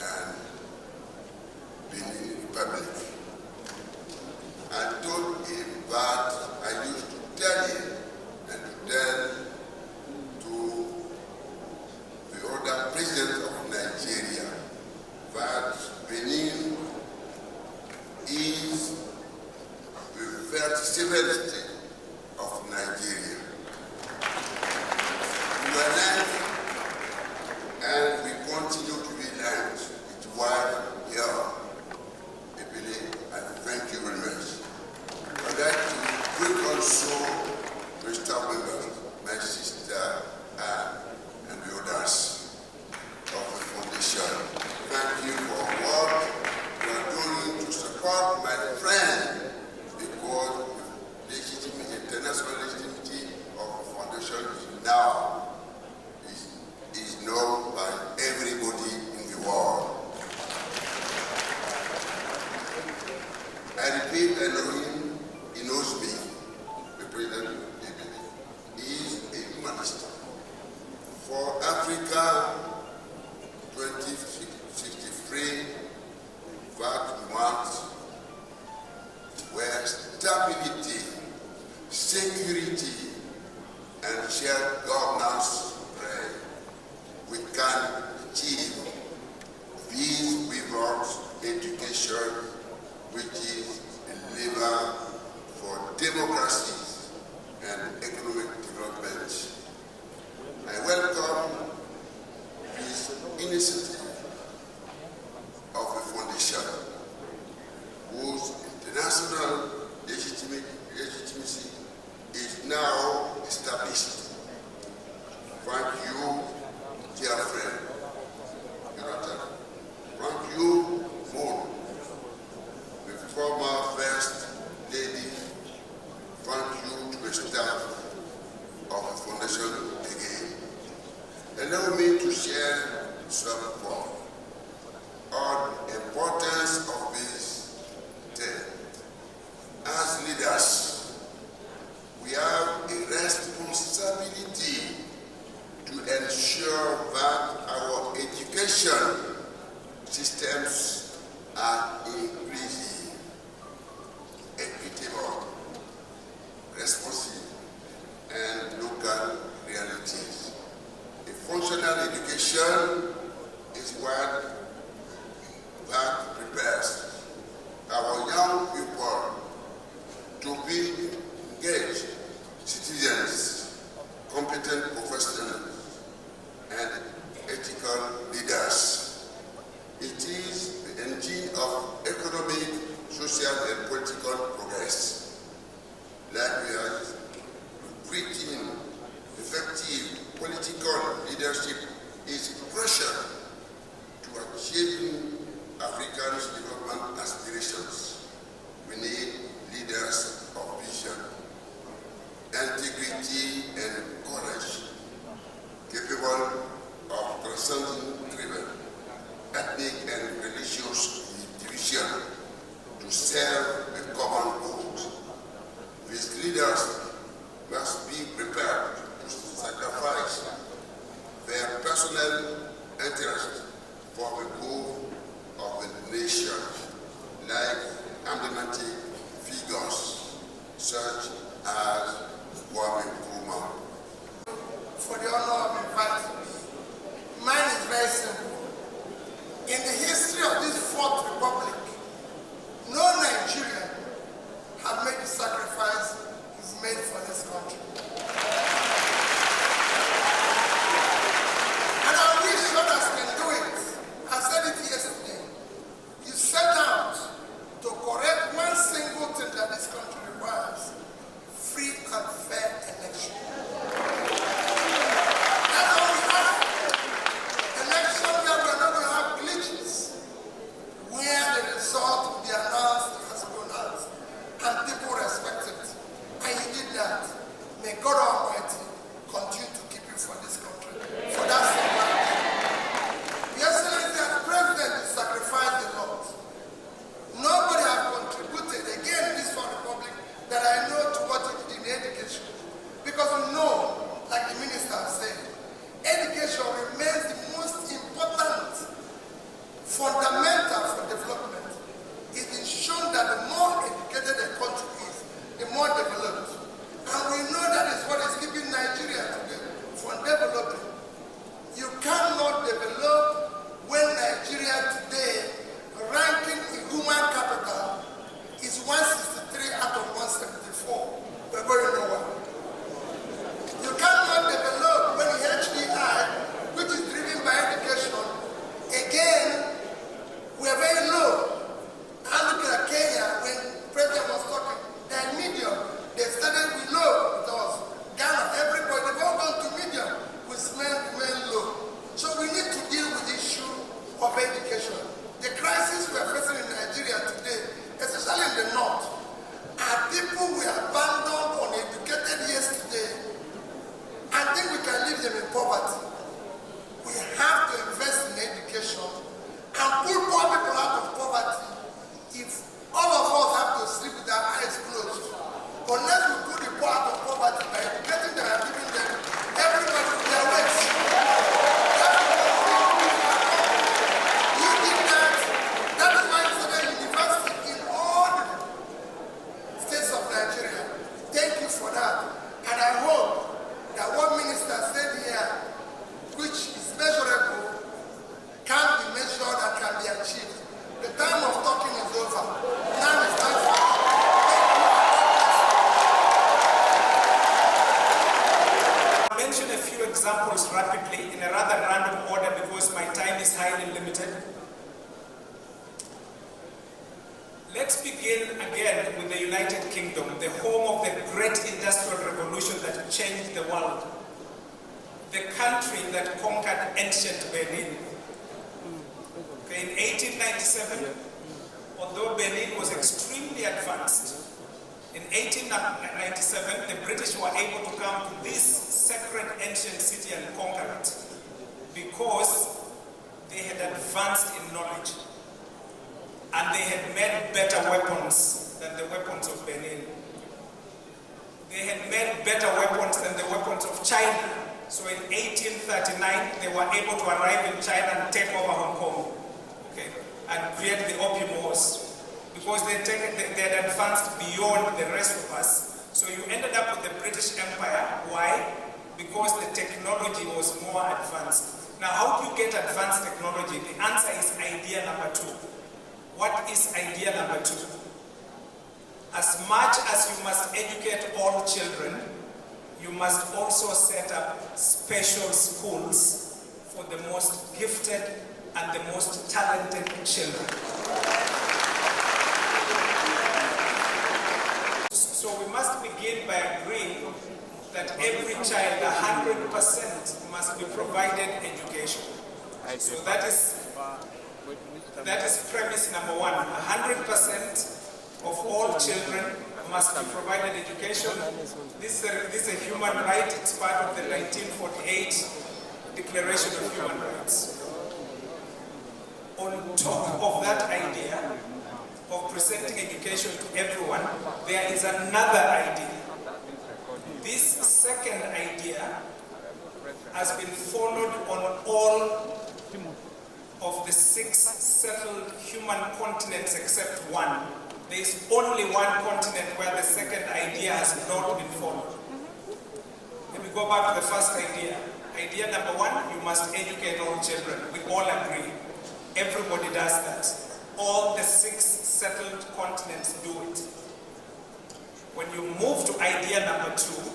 and Benin Republic. I told him that I used to tell him and to tell to the other president of Nigeria that Benin is the 37th state of Nigeria. We were ninth, and we continue to be ninth. It's why we are. I thank you very much. I'd like to greet also Mr. Members, my sister, and the others of the foundation. Thank you for what you are doing to support my friend, because the international legitimacy of the foundation now is known by everybody in the world. I repeat, Elohim, he knows me, the president of Benin. He is a humanist. For Africa 2063, what we want where stability, security, and shared governance reign. We can achieve these without education, which is a lever for democracy and economic development. I welcome this initiative of the foundation, whose international legitimacy is now established. Thank you, dear friend, Jonathan. Thank you, Moon, the former First Lady. Thank you to the staff of the foundation again. Allow me to share some thoughts on the importance of this day. As leaders, we have a responsibility to ensure that our education systems are inclusive, equitable, responsive, and local realities. A functional education is what that may God Almighty continue to keep you for this country. For that simple reason. Your Excellency, as President, you sacrificed a lot. Nobody has contributed again in this republic that I know to what it did in education. Because we know, like the minister said, education remains the most important fundamental for development. It is shown that the more educated a country is, the more developed. And we know that is what is keeping Nigeria today from developing. You cannot develop when Nigeria today, ranking in human capital, is 163 out of 174. We're going nowhere. You cannot develop when the HDI, which is driven by education, again, we are very low. I'm looking at Kenya when the president was talking, they're medium. They started with low. It was Ghana, everybody, they've all gone to medium, with men low. So we need to deal with the issue of education. The crisis we are facing in Nigeria today, especially in the north, are people we abandoned uneducated yesterday and think we can leave them in poverty. We have to invest in education and pull poor people out of poverty. If all of us have to sleep with our eyes closed, unless we put the poor out of poverty by educating them and giving them everybody with their weight. You did that. That is why you said university in all the states of Nigeria. Thank you for that. And I hope that what minister said here, which is measurable, can be measured and can be achieved. The time of talking is over. Now it's time for I'll mention a few examples rapidly in a rather random order because my time is highly limited. Let's begin again with the United Kingdom, the home of the great industrial revolution that changed the world. The country that conquered ancient Benin. In 1897, although Benin was extremely advanced, in 1897, the British were able to come to this sacred ancient city and conquer it because they had advanced in knowledge and they had made better weapons than the weapons of Benin. They had made better weapons than the weapons of China. So in 1839, they were able to arrive in China and take over Hong Kong. And create the Opium Wars because they had advanced beyond the rest of us. So you ended up with the British Empire. Why? Because the technology was more advanced. Now, how do you get advanced technology? The answer is idea number 2. What is idea number 2? As much as you must educate all children, you must also set up special schools for the most gifted and the most talented children. So we must begin by agreeing that every child, 100%, must be provided education. So that is premise number 1. 100% of all children must be provided education. This is a human right. It's part of the 1948 Declaration of Human Rights. On top of that idea of presenting education to everyone, there is another idea. This second idea has been followed on all of the 6 settled human continents except one. There is only one continent where the second idea has not been followed. Let me go back to the first idea. Idea number 1, you must educate all children. We all agree. Everybody does that. All the 6 settled continents do it. When you move to idea number 2,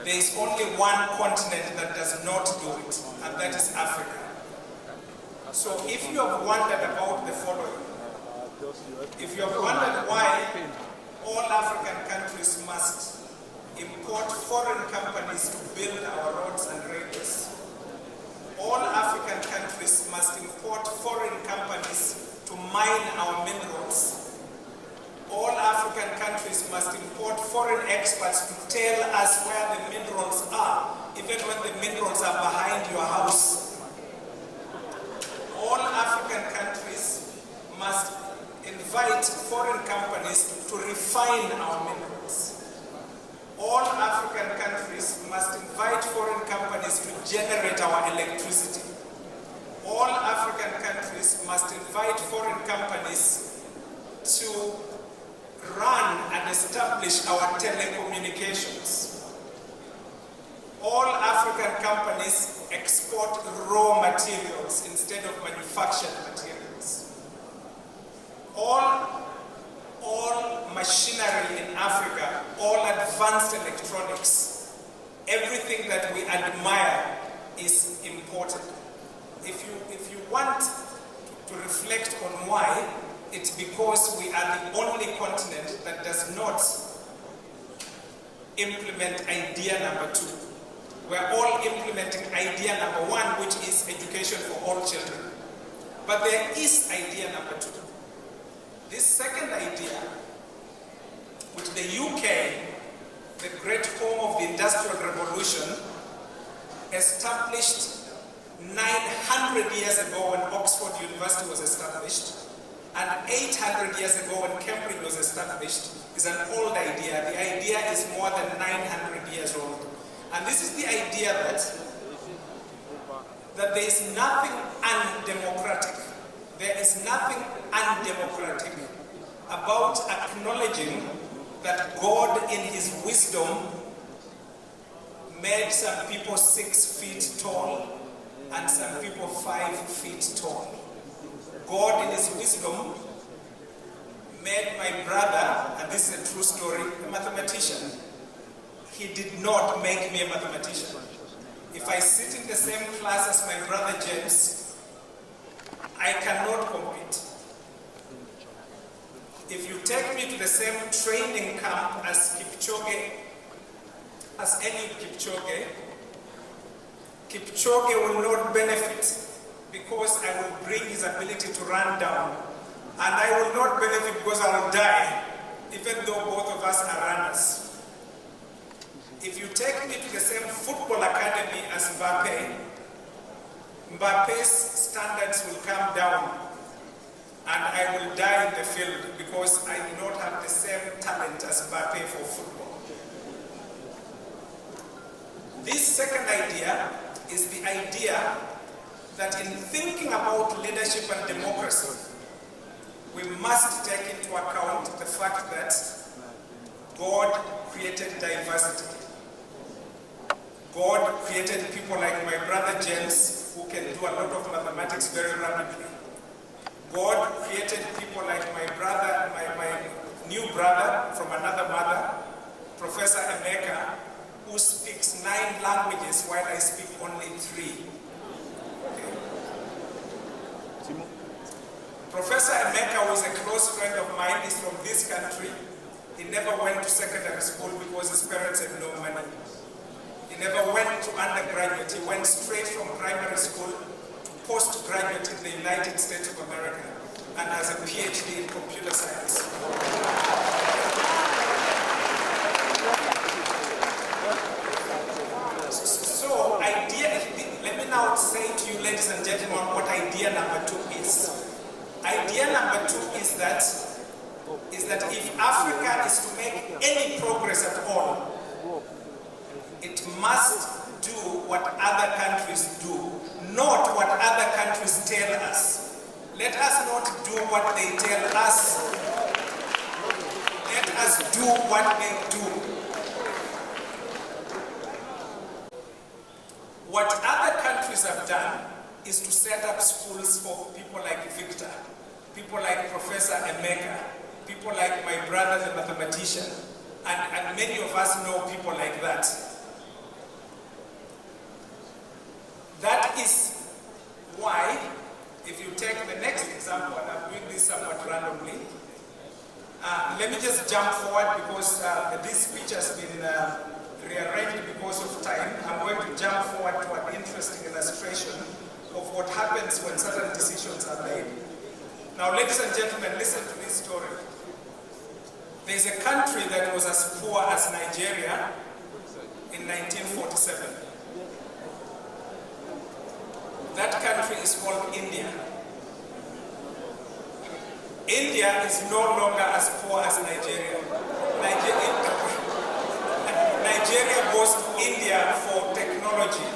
there is only one continent that does not do it, and that is Africa. So if you have wondered about the following, if you have wondered why all African countries must import foreign companies to build our roads and railways, all African countries must import foreign companies to mine our minerals, all African countries must import foreign experts to tell us where the minerals are, even when the minerals are behind your house. All African countries must invite foreign companies to refine our minerals. All African countries must invite foreign companies to generate our electricity. All African countries must invite foreign companies to run and establish our telecommunications. All African companies export raw materials instead of manufactured materials. All machinery in Africa, all advanced electronics, everything that we admire is imported. If you want to reflect on why, it's because we are the only continent that does not implement idea number 2. We're all implementing idea number 1, which is education for all children. But there is idea number 2. This second idea, which the UK, the great home of the Industrial Revolution, established 900 years ago when Oxford University was established, and 800 years ago when Cambridge was established, is an old idea. The idea is more than 900 years old. And this is the idea that there is nothing undemocratic. There is nothing undemocratic about acknowledging that God in his wisdom made some people 6 feet tall and some people 5 feet tall. God in his wisdom made my brother, and this is a true story, a mathematician. He did not make me a mathematician. If I sit in the same class as my brother James, I cannot compete. If you take me to the same training camp as Kipchoge, as any Kipchoge will not benefit because I will bring his ability to run down. And I will not benefit because I will die, even though both of us are runners. If you take me to the same football academy as Mbappe, Mbappe's standards will come down and I will die in the field because I do not have the same talent as Mbappe for football. This second idea is the idea that in thinking about leadership and democracy, we must take into account the fact that God created diversity. God created people like my brother James, who can do a lot of mathematics very rapidly. God created people like my brother, my new brother from another mother, Professor Emeka, who speaks 9 languages while I speak only 3. Okay. Professor Emeka was a close friend of mine. He's from this country. He never went to secondary school because his parents had no money. He never went to undergraduate. He went straight from primary school to postgraduate in the United States of America and has a PhD in computer science. So, let me now say to you, ladies and gentlemen, what idea number 2 is. Idea number 2 is that if Africa is to make any progress at all, it must do what other countries do, not what other countries tell us. Let us not do what they tell us. Let us do what they do. What other countries have done is to set up schools for people like Victor, people like Professor Emeka, people like my brother, the mathematician, and many of us know people like that. That is why, if you take the next example, and I'm doing this somewhat randomly, let me just jump forward because this speech has been rearranged because of time. I'm going to jump forward to an interesting illustration of what happens when certain decisions are made. Now, ladies and gentlemen, listen to this story. There's a country that was as poor as Nigeria in 1947. That country is called India. India is no longer as poor as Nigeria. Nigeria goes to India for technology.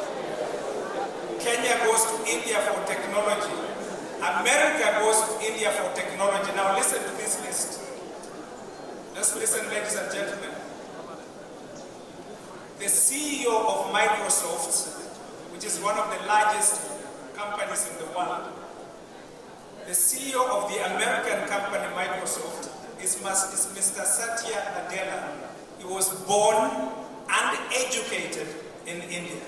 Kenya goes to India for technology. America goes to India for technology. Now listen to this list. Just listen, ladies and gentlemen. The CEO of Microsoft, which is one of the largest companies in the world, the CEO of the American company Microsoft is Mr. Satya Nadella. He was born and educated in India.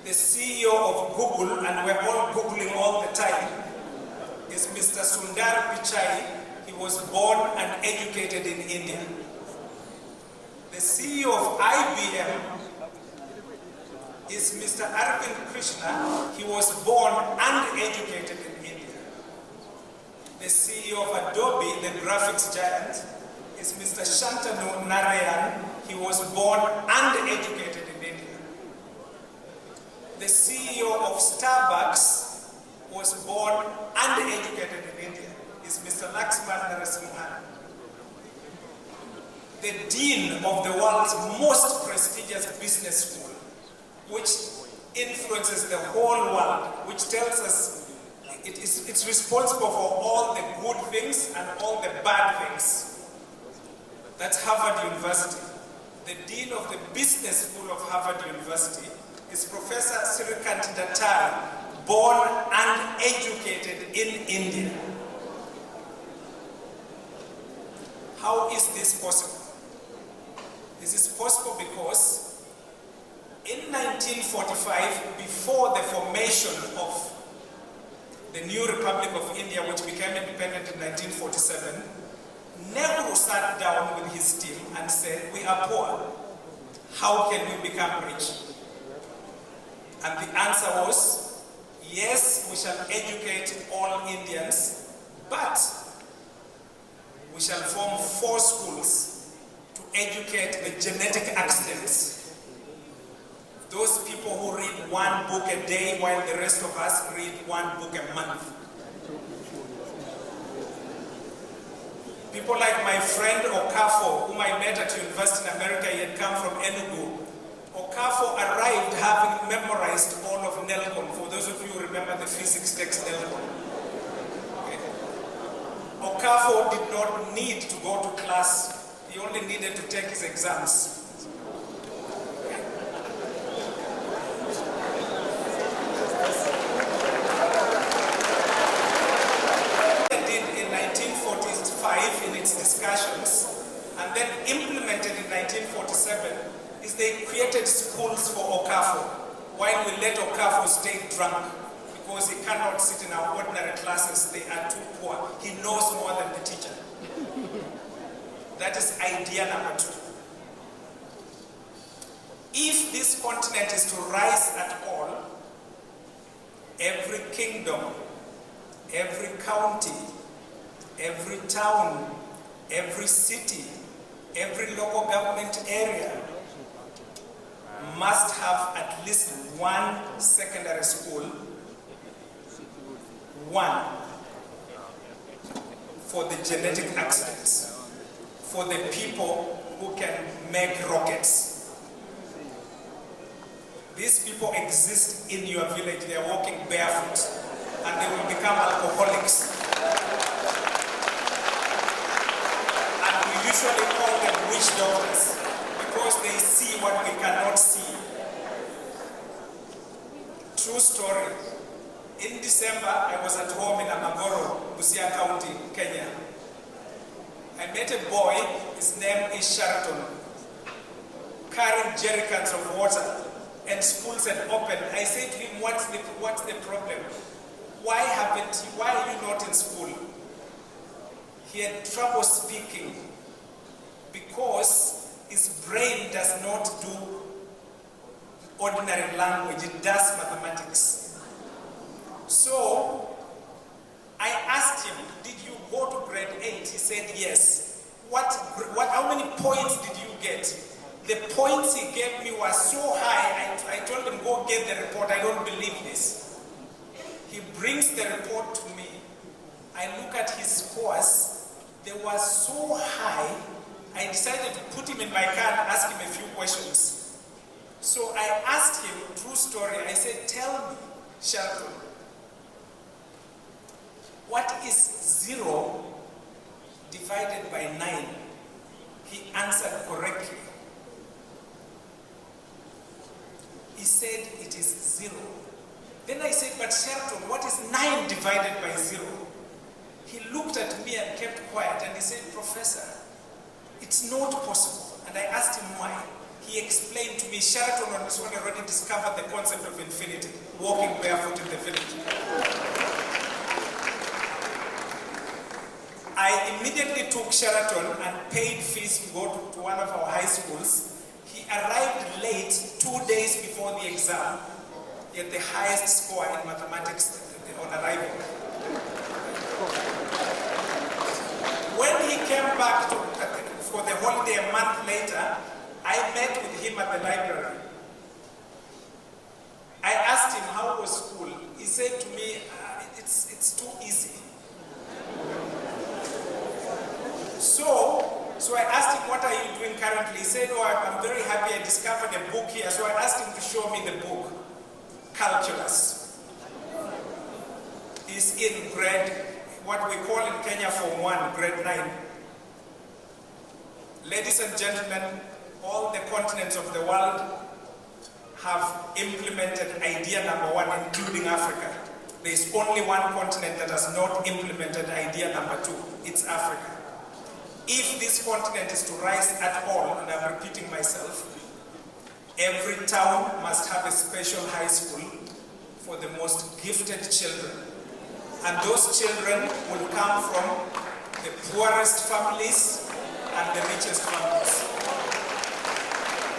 The CEO of Google, and we're all Googling all the time, is Mr. Sundar Pichai. He was born and educated in India. The CEO of IBM is Mr. Arvind Krishna. He was born and educated in India. The CEO of Adobe, the graphics giant, is Mr. Shantanu Narayan. He was born and educated in India. The CEO of Starbucks was born and educated in India. Is Mr. Laxman Narasimhan. The dean of the world's most prestigious business school, which influences the whole world, which tells us it's responsible for all the good things and all the bad things. That's Harvard University. The dean of the business school of Harvard University is Professor Sirikant Dattara, born and educated in India. How is this possible? This is possible because in 1945, before the formation of the new Republic of India, which became independent in 1947, Nehru sat down with his team and said, we are poor. How can we become rich? And the answer was, yes, we shall educate all Indians, but we shall form 4 schools to educate the genetic accidents. Those people who read 1 book a day while the rest of us read 1 book a month. People like my friend Okafo, whom I met at university in America, he had come from Enugu. Okafo arrived having memorized all of Nelcon. For those of you who remember the physics text Nelcon. Okay. Okafo did not need to go to class. He only needed to take his exams. In its discussions, and then implemented in 1947, is they created schools for Okafo, while we let Okafo stay drunk, because he cannot sit in our ordinary classes, they are too poor. He knows more than the teacher. That is idea number 2. If this continent is to rise at all, every kingdom, every county, every town, every city, every local government area must have at least 1 secondary school, 1 for the genetic accidents, for the people who can make rockets. These people exist in your village. They are walking barefoot and they will become alcoholics. Usually call them witch doctors because they see what we cannot see. True story. In December, I was at home in Amagoro, Busia County, Kenya. I met a boy, his name is Sheraton, carrying jerrycans of water, and schools had opened. I said to him, what's the problem? Why are you not in school? He had trouble speaking, because his brain does not do ordinary language, it does mathematics. So I asked him, did you go to grade 8? He said yes. how many points did you get? The points he gave me were so high, I told him, go get the report, I don't believe this. He brings the report to me. I look at his scores, they were so high, I decided to put him in my car and ask him a few questions. So I asked him, true story, I said, tell me, Shelton, what is 0 divided by 9? He answered correctly. He said it is 0. Then I said, but Shelton, what is 9 divided by 0? He looked at me and kept quiet and he said, Professor, it's not possible. And I asked him why. He explained to me, Shelton on this one already discovered the concept of infinity, walking barefoot in the village. I immediately took Sheraton and paid fees to go to one of our high schools. He arrived late 2 days before the exam. He had the highest score in mathematics on arrival. When he came back for the holiday a month later, I met with him at the library. I asked him how was school. He said to me, it's too easy. So I asked him, what are you doing currently? He said, oh, I'm very happy I discovered a book here. So I asked him to show me the book, Calculus. He's in grade, what we call in Kenya Form 1, grade 9. Ladies and gentlemen, all the continents of the world have implemented idea number 1, including Africa. There is only one continent that has not implemented idea number 2. It's Africa. If this continent is to rise at all, and I'm repeating myself, every town must have a special high school for the most gifted children. And those children will come from the poorest families and the richest families.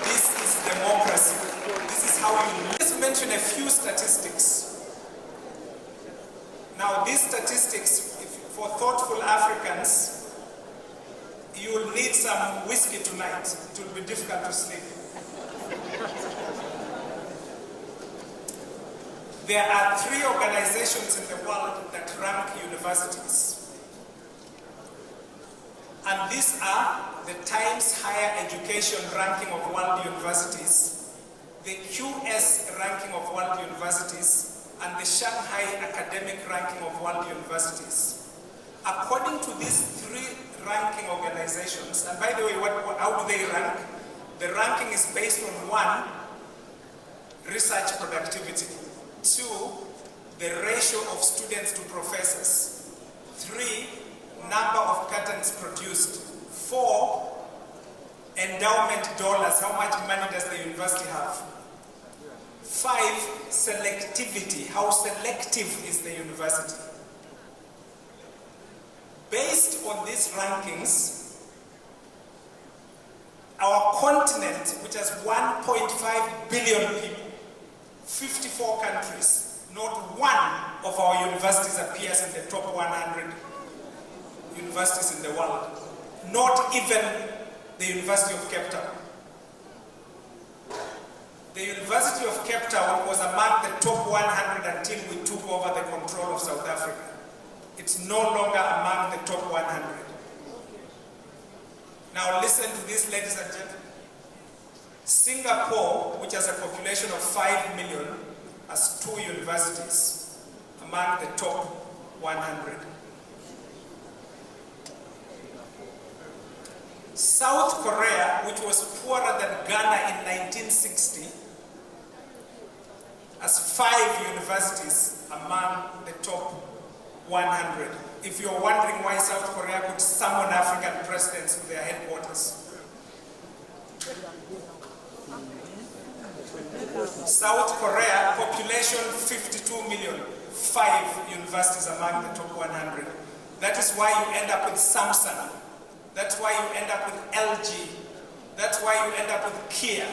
This is democracy. This is how you live. Let's mention a few statistics. Now, these statistics, for thoughtful Africans, you will need some whiskey tonight. It will be difficult to sleep. There are 3 organizations in the world that rank universities. And these are the Times Higher Education ranking of world universities, the QS ranking of world universities, and the Shanghai Academic ranking of world universities. According to these 3 ranking organizations, and by the way, how do they rank? The ranking is based on 1, research productivity, 2, the ratio of students to professors, 3, number of patents produced, 4, endowment dollars, how much money does the university have, 5, selectivity, how selective is the university. Based on these rankings, our continent, which has 1.5 billion people, 54 countries, not one of our universities appears in the top 100 universities in the world. Not even the University of Cape Town. The University of Cape Town was among the top 100 until we took over the control of South Africa. It's no longer among the top 100. Now listen to this, ladies and gentlemen. Singapore, which has a population of 5 million, has 2 universities among the top 100. South Korea, which was poorer than Ghana in 1960, has 5 universities among the top 100. If you're wondering why South Korea could summon African presidents to their headquarters. South Korea, population 52 million, 5 universities among the top 100. That is why you end up with Samsung. That's why you end up with LG. That's why you end up with Kia.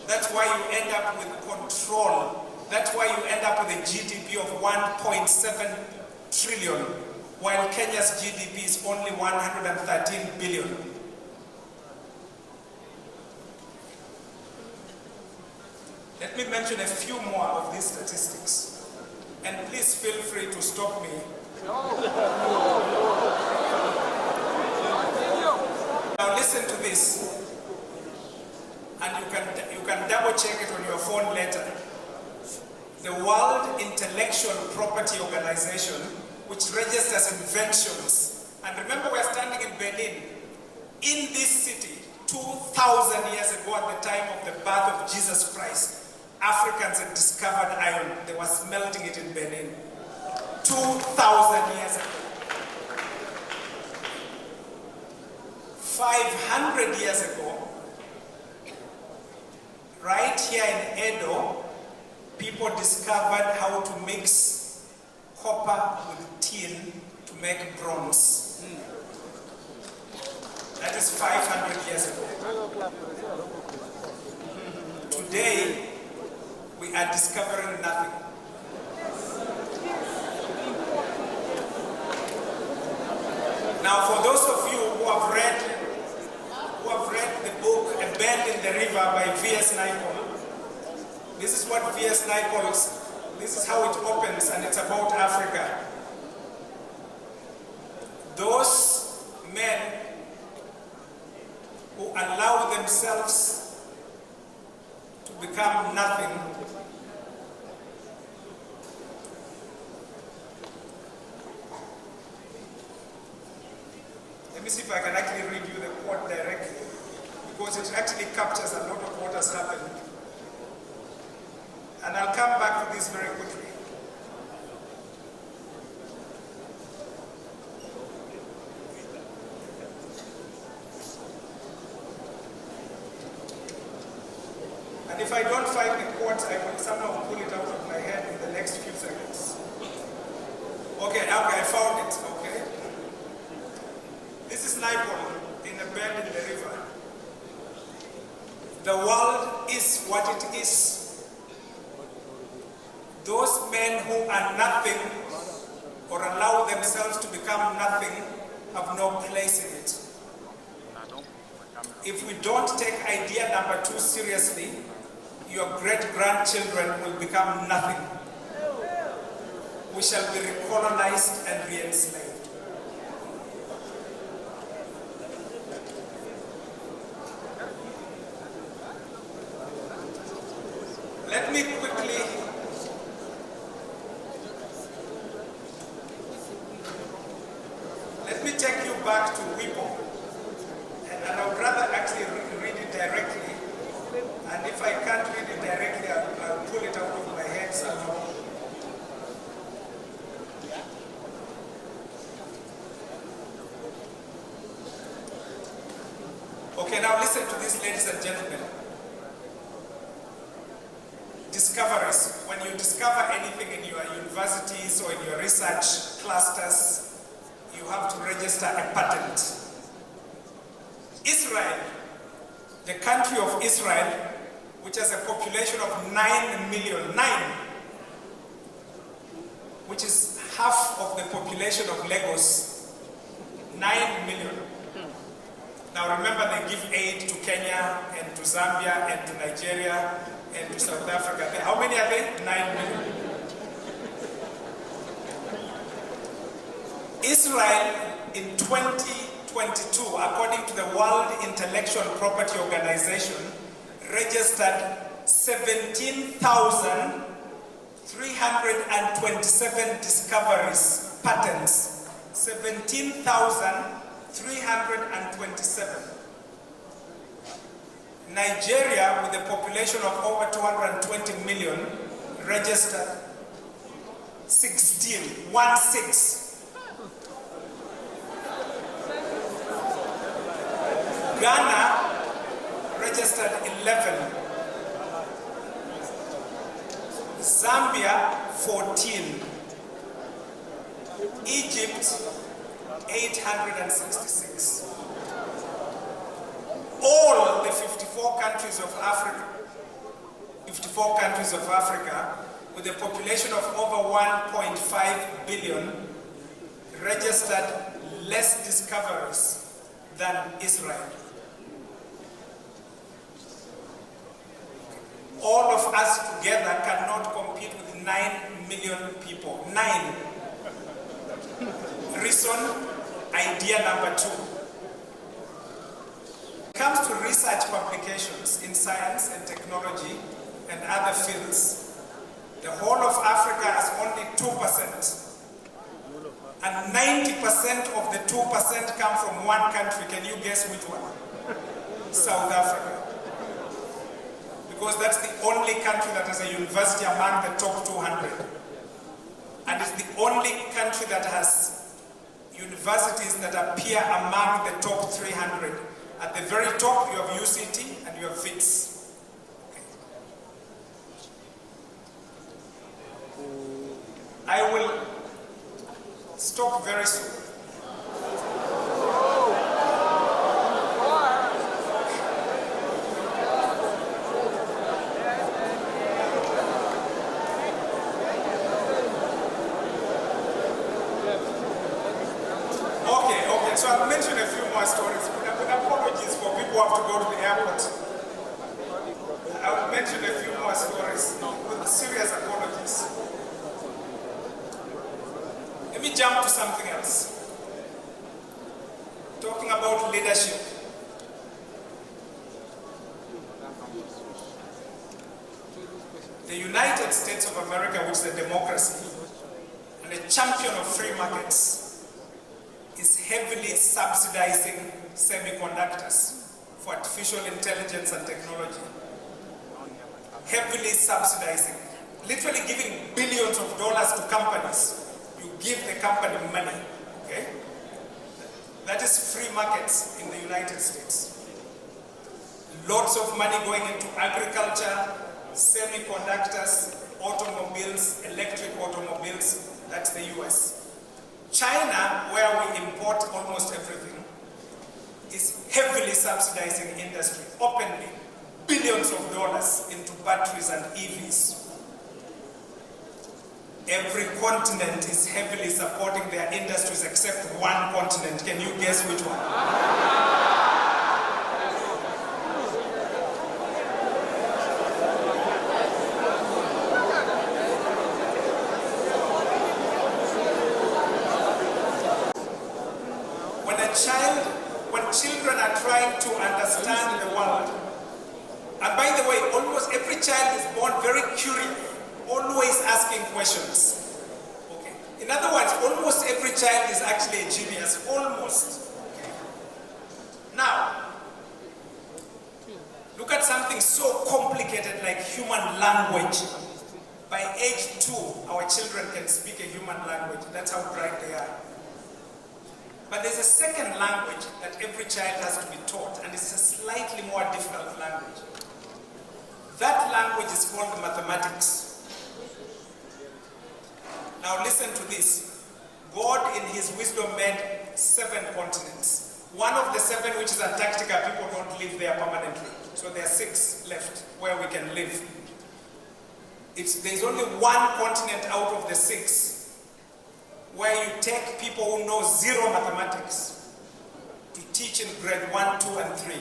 That's why you end up with Control. That's why you end up with a GDP of 1.7 trillion. while Kenya's GDP is only 113 billion. Let me mention a few more of these statistics, and please feel free to stop me. Now listen to this, and you can double check it on your phone later. The World Intellectual Property Organization, which registers inventions, and remember we're standing in Benin, in this city, 2,000 years ago at the time of the birth of Jesus Christ, Africans had discovered iron. They were smelting it in Benin. 2,000 years ago. 500 years ago, right here in Edo, people discovered how to mix copper with tin to make bronze. That is 500 years ago. Today, we are discovering nothing. Now, for those of you who have read the book A Bend in the River by V.S. Naipaul, this is what V.S. Naipaul, this is how it opens, and it's about Africa. Those men who allow themselves to become nothing let me see if I can actually read you the quote directly, because it actually captures a lot of what has happened. And I'll come back to this very quickly. And if I don't find the quote, I will somehow pull it out of my head in the next few seconds. Okay, I found it, okay? This is Naipaul in A Bend in the River. The world is what it is. Those men who are nothing or allow themselves to become nothing have no place in it. If we don't take idea number 2 seriously, your great-grandchildren will become nothing. We shall be recolonized and re-enslaved. Let me take you back to Wike. And I would rather actually read it directly. And if I can't read it directly, I'll pull it out of my head somehow. Okay, now listen to this, ladies and gentlemen. Discoveries. When you discover anything in your universities or in your research clusters, you have to register a patent. Israel, the country of Israel, which has a population of 9 million, which is half of the population of Lagos, 9 million. Now remember, they give aid to Kenya and to Zambia and to Nigeria and to South Africa. How many are they? 9 million. Israel in 2022, according to the World Intellectual Property Organization, registered 17,327 discoveries, patents. 17,327. Nigeria, with a population of over 220 million, registered 16. Ghana registered 11. Zambia 14. Egypt 866. All the 54 countries of Africa, with a population of over 1.5 billion, registered less discoveries than Israel. All of us together cannot compete with 9 million people. 9. Reason, idea number 2. When it comes to research publications in science and technology and other fields, the whole of Africa has only 2%. And 90% of the 2% come from one country. Can you guess which one? South Africa. Because that's the only country that has a university among the top 200. And it's the only country that has universities that appear among the top 300. At the very top, you have UCT and you have FITS. I will stop very soon. So I'll mention a few more stories. With apologies for people who have to go to the airport. I will mention a few more stories with serious apologies. Let me jump to something else. Talking about leadership. The United States of America, which is a democracy and a champion of free markets, is heavily subsidizing semiconductors for artificial intelligence and technology. Heavily subsidizing. Literally giving billions of dollars to companies. You give the company money, okay? That is free markets in the United States. Lots of money going into agriculture, semiconductors, automobiles, electric automobiles. That's the US. China, where we import almost everything, is heavily subsidizing industry, openly, billions of dollars into batteries and EVs. Every continent is heavily supporting their industries except one continent. Can you guess which one? When children are trying to understand the world, and by the way, almost every child is born very curious, always asking questions. Okay. In other words, almost every child is actually a genius, almost. Okay. Now, look at something so complicated like human language. By age 2, our children can speak a human language. That's how bright they are. But there's a second language that every child has to be taught, and it's a slightly more difficult language. That language is called mathematics. Now listen to this. God in his wisdom made 7 continents. One of the 7, which is Antarctica, people don't live there permanently. So there are 6 left where we can live. There's only one continent out of the 6 where you take people who know 0 mathematics to teach in grade 1, 2, and 3.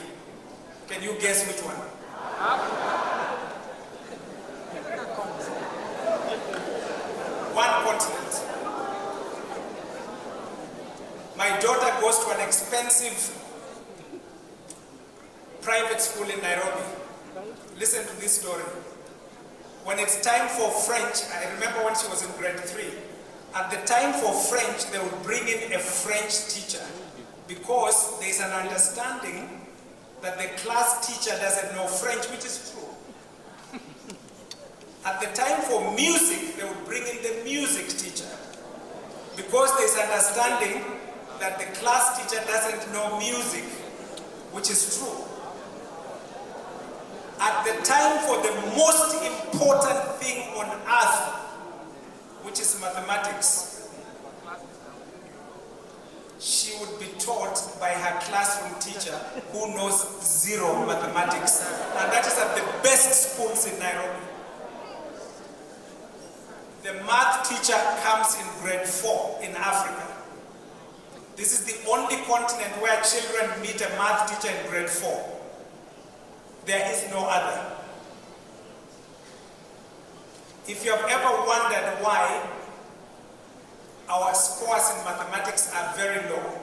Can you guess which one? One continent. My daughter goes to an expensive private school in Nairobi. Listen to this story. When it's time for French, I remember when she was in grade 3, at the time for French, they would bring in a French teacher because there's an understanding that the class teacher doesn't know French, which is true. At the time for music, they would bring in the music teacher because there's understanding that the class teacher doesn't know music, which is true. At the time for the most important thing on earth, which is mathematics, she would be taught by her classroom teacher who knows 0 mathematics. And that is at the best schools in Nairobi. The math teacher comes in grade 4 in Africa. This is the only continent where children meet a math teacher in grade 4. There is no other. If you have ever wondered why our scores in mathematics are very low,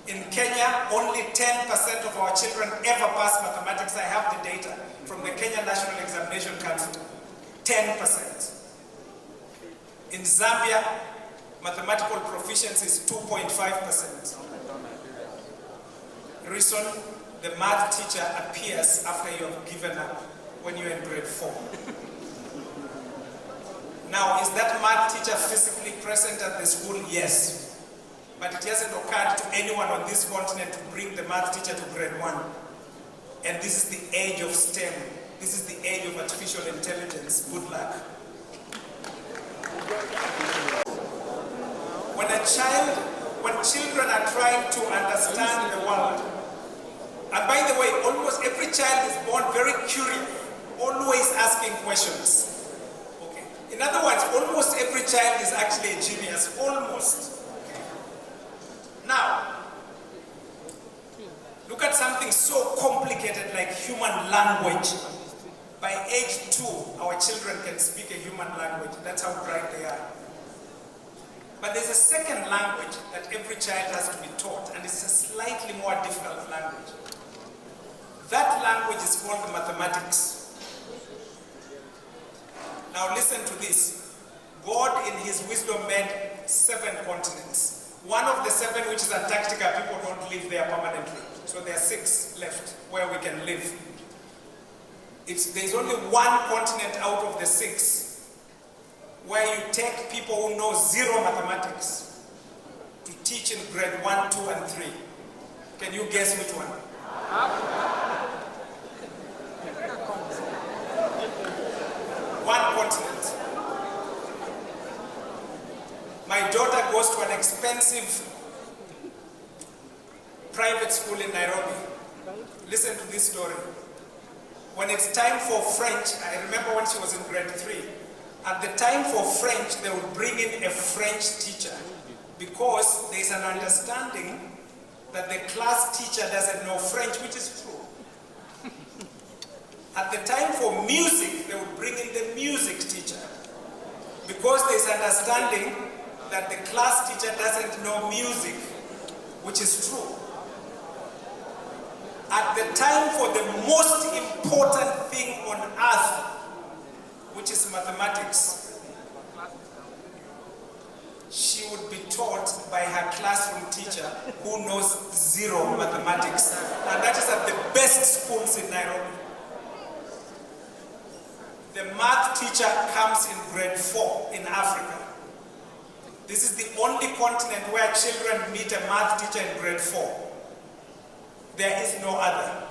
in Kenya, only 10% of our children ever pass mathematics. I have the data from the Kenya National Examination Council. 10%. In Zambia, mathematical proficiency is 2.5%. Reason, the math teacher appears after you have given up when you're in grade 4. Now, is that math teacher physically present at the school? Yes. But it hasn't occurred to anyone on this continent to bring the math teacher to grade 1. And this is the age of STEM. This is the age of artificial intelligence. Good luck. When children are trying to understand the world, and by the way, almost every child is born very curious, always asking questions. Okay. In other words, almost every child is actually a genius, almost. Now, look at something so complicated like human language. By age 2, our children can speak a human language. That's how bright they are. But there's a second language that every child has to be taught, and it's a slightly more difficult language. That language is called mathematics. Now listen to this. God in his wisdom made 7 continents. One of the 7, which is Antarctica, people don't live there permanently. So there are 6 left where we can live. There's only one continent out of the 6 where you take people who know 0 mathematics to teach in grade 1, 2, and 3. Can you guess which one? One continent. My daughter goes to an expensive private school in Nairobi. Listen to this story. When it's time for French, I remember when she was in grade 3, at the time for French, they would bring in a French teacher because there's an understanding that the class teacher doesn't know French, which is true. At the time for music, they would bring in the music teacher because there's understanding that the class teacher doesn't know music, which is true. At the time for the most important thing on earth, which is mathematics, she would be taught by her classroom teacher who knows 0 mathematics. And that is at the best schools in Nairobi. The math teacher comes in grade 4 in Africa. This is the only continent where children meet a math teacher in grade 4. There is no other.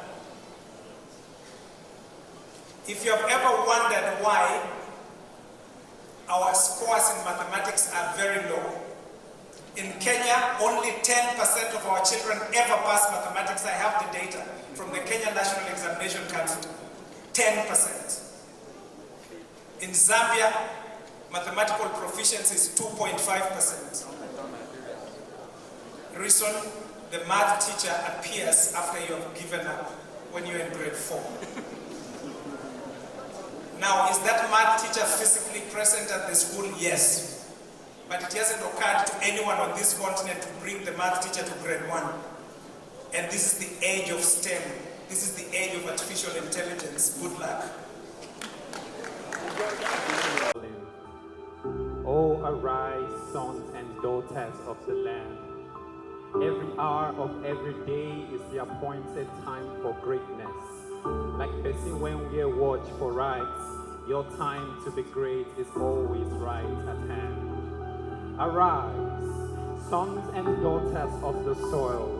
If you have ever wondered why our scores in mathematics are very low, in Kenya, only 10% of our children ever pass mathematics. I have the data from the Kenya National Examination Council. 10%. In Zambia, mathematical proficiency is 2.5%. Reason, the math teacher appears after you have given up when you're in grade 4. Now, is that math teacher physically present at the school? Yes. But it hasn't occurred to anyone on this continent to bring the math teacher to grade 1. And this is the age of STEM. This is the age of artificial intelligence. Good luck. Oh, arise, sons and daughters of the land. Every hour of every day is the appointed time for greatness. Like person when we watch for rights, your time to be great is always right at hand. Arise, sons and daughters of the soil.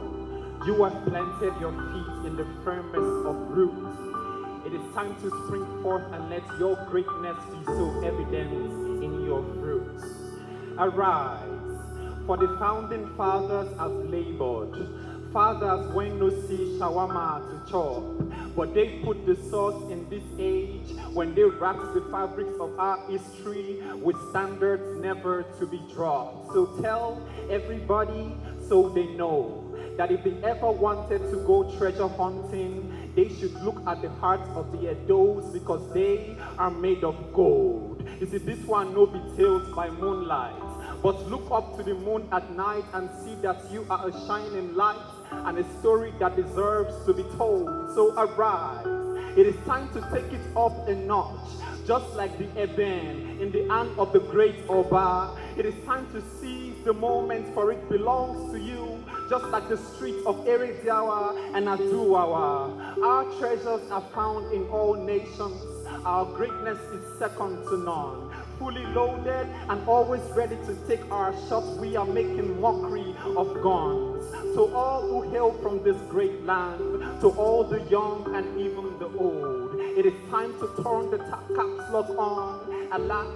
You have planted your feet in the firmest of roots. It is time to spring forth and let your greatness be so evident in your fruits. Arise, for the founding fathers have labored. Fathers when no see shawarma to chop. but they put the sauce in this age when they wrapped the fabrics of our history with standards never to be dropped. So tell everybody so they know that if they ever wanted to go treasure hunting, they should look at the hearts of the Edos because they are made of gold. You see, this one no be tales by moonlight, but look up to the moon at night and see that you are a shining light and a story that deserves to be told. So arise, it is time to take it up a notch. Just like the eben in the hand of the great Oba, it is time to seize the moment, for it belongs to you. Just like the streets of Eridiawa and Aduawa, our treasures are found in all nations. Our greatness is second to none. Fully loaded and always ready to take our shots, we are making mockery of guns. To all who hail from this great land, to all the young and even the old, it is time to turn the caps lock on. Alas,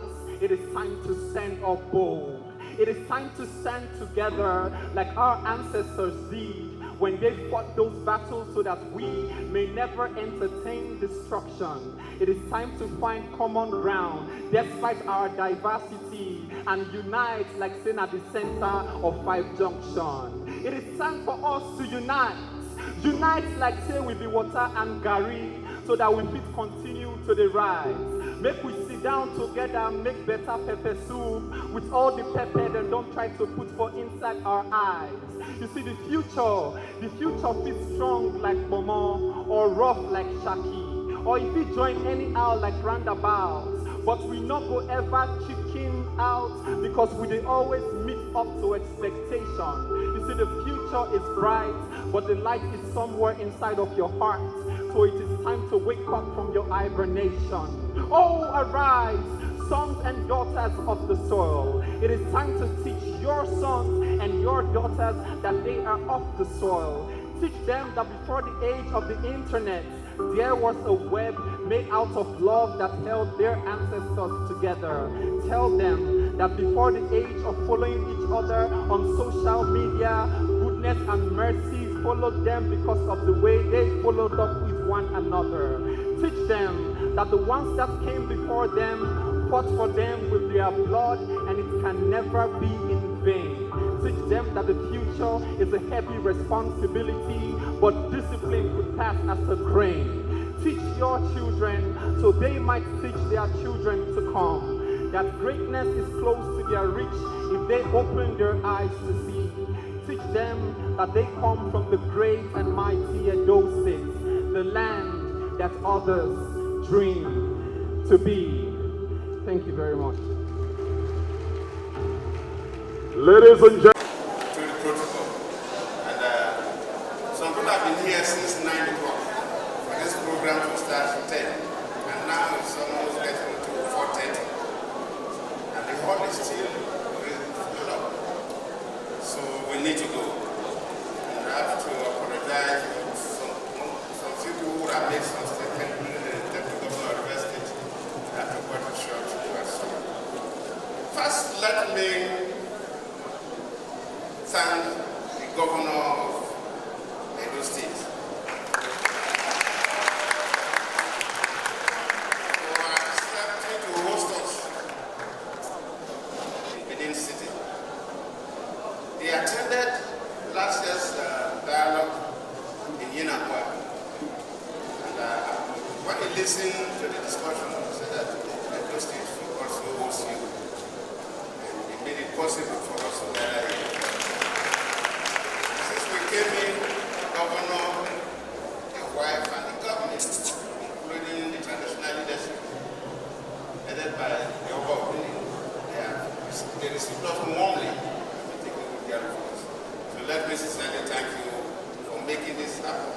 it is time to stand up bold. It is time to stand together like our ancestors did when they fought those battles so that we may never entertain destruction. It is time to find common ground despite our diversity and unite like saying at the center of 5 Junction. It is time for us to unite. Unite like say we be water and gari so that we fit continue to the rise. Make we sit down together, make better pepper soup with all the pepper they don't try to put for inside our eyes. You see, the future feels strong like Momo or rough like Shaki, or if you join anyhow like roundabouts. But we not go ever chicken out because we dey always meet up to expectation. You see, the future is bright, but the light is somewhere inside of your heart. So it is time to wake up from your hibernation. Oh, arise, sons and daughters of the soil. It is time to teach your sons and your daughters that they are of the soil. Teach them that before the age of the internet, there was a web made out of love that held their ancestors together. Tell them that before the age of following each other on social media, goodness and mercy followed them because of the way they followed up with one another. Teach them that the ones that came before them fought for them with their blood and it can never be in vain. Teach them that the future is a heavy responsibility, but discipline could pass as a grain. Teach your children so they might teach their children to come. That greatness is close to their reach if they open their eyes to see. Teach them that they come from the great and mighty Edo State, the land that others dream to be. Thank you very much. Ladies and gentlemen, to the protocol. And some people have been here since 9 o'clock. For this program to start at 10. And now it's almost getting to 4:30. And the hall is still full up. So we need to go. And I have to apologize to some people who have made some statement during the Deputy Governor of the State. I have to cut it short. First, let me thank the Governor of Edo State for accepting to host us in Benin City. He attended last year's dialogue in Yenagua, and when he listened to the discussion, he said that Edo State should also host you, and it made it possible for us to gather here. Came in, the governor, the wife, and the government, including the traditional leadership, headed by the Oba of Benin. They received us warmly and taking good care of us. So let me sincerely thank you for making this happen.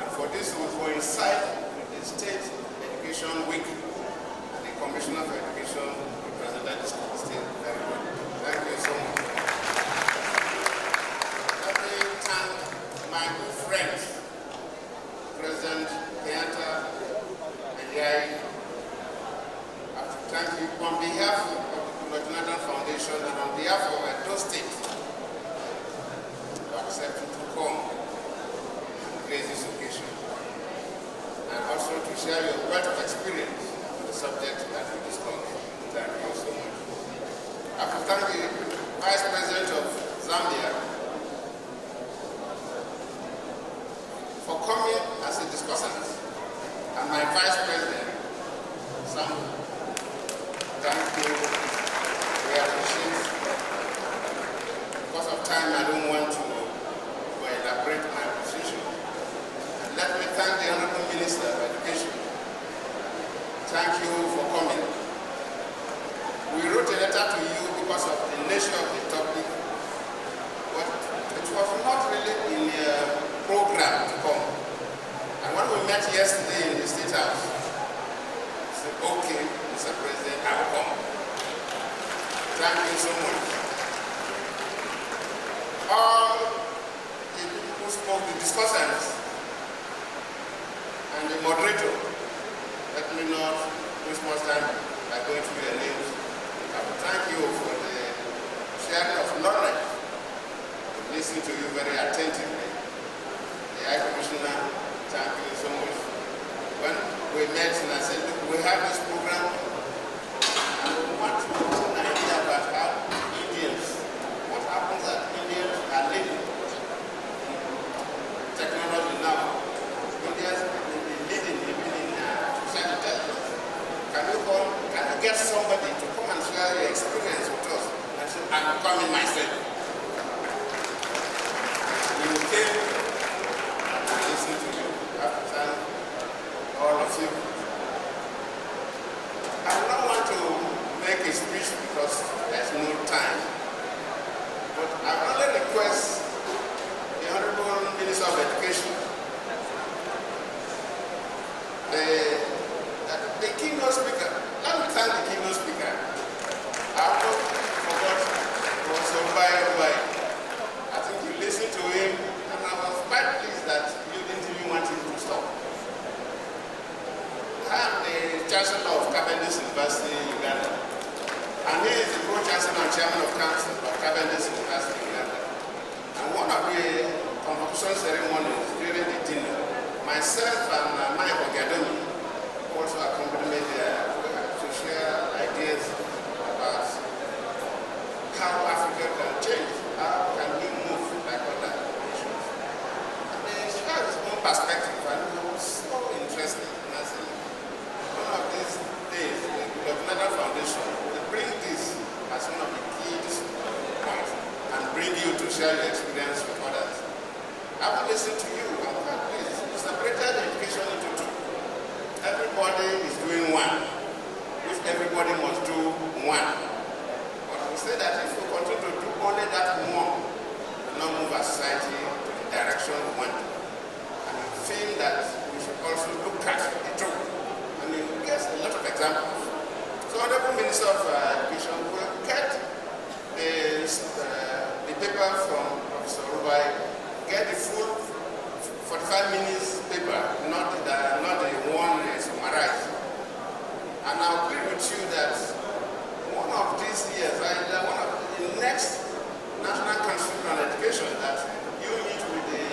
And for this will coincide with the State Education Week. And the Commissioner for Education represented the state very well. Thank you so much. My good friends, President Keynote and Yai, I have to thank you on behalf of the Governmental Foundation and on behalf of Edo State for accepting to come and grace this occasion. share your wealth of experience on the subject that we discussed. Thank you so much. I have to thank the Vice President of Zambia for coming as a discussant, and my Vice President, Sam. Thank you. We appreciate it. Because of time, I don't want to elaborate my position. And let me thank the Honorable Minister of Education. Thank you for coming. We wrote a letter to you because of the nature of the topic, but it was not really in the program to come. And when we met yesterday in the State House, I said, okay, Mr. President, I will come. Thank you so much. All the people who spoke, the discussants, and the moderator, let me not waste much time by going through their names. I will thank you for the sharing of knowledge. I listened to you very attentively. The High Commissioner, thank you so much. When we met and I said, look, we have this program, and we want to get an idea about how Indians, what happens that Indians are leading technology now. Indians are leading social intelligence. Can you get somebody to come and share your experience with us? And so I'm coming myself. We came and listened to you. I have to thank all of you. I don't want to make a speech because there's no time. But I only request the Honorable Minister of Education, the keynote speaker. Let me thank the keynote speaker. I almost forgot Professor Wike. I think you listened to him, and I was quite pleased that you didn't even want him to stop. I am the Chancellor of Cavendish University in Uganda, and he is the Pro-Chancellor and Chairman of Council of Cavendish University in Uganda. And one of the convocation ceremonies during the dinner, myself and Mike Ogadomi also accompanied me there to share ideas about how Africa can change, how can we move like other nations. And they shared his own perspective, and it was so interesting. And I said, one of these days, the Governmental Foundation will bring this as one of the key points and bring you to share your experience with others. I will listen to you. I'm quite pleased. You separated education into two. Everybody is doing one. If everybody must do one. But we say that if we continue to do only that one, we will not move our society to the direction we want. And we feel that we should also look at the two. I mean, we get a lot of examples. So, Honorable Minister of Education will get the paper from Professor El-rufai, get the full 45 minutes paper, not the one summarized. And I agree with you that one of these years, one of the next National Council on Education, that you meet with the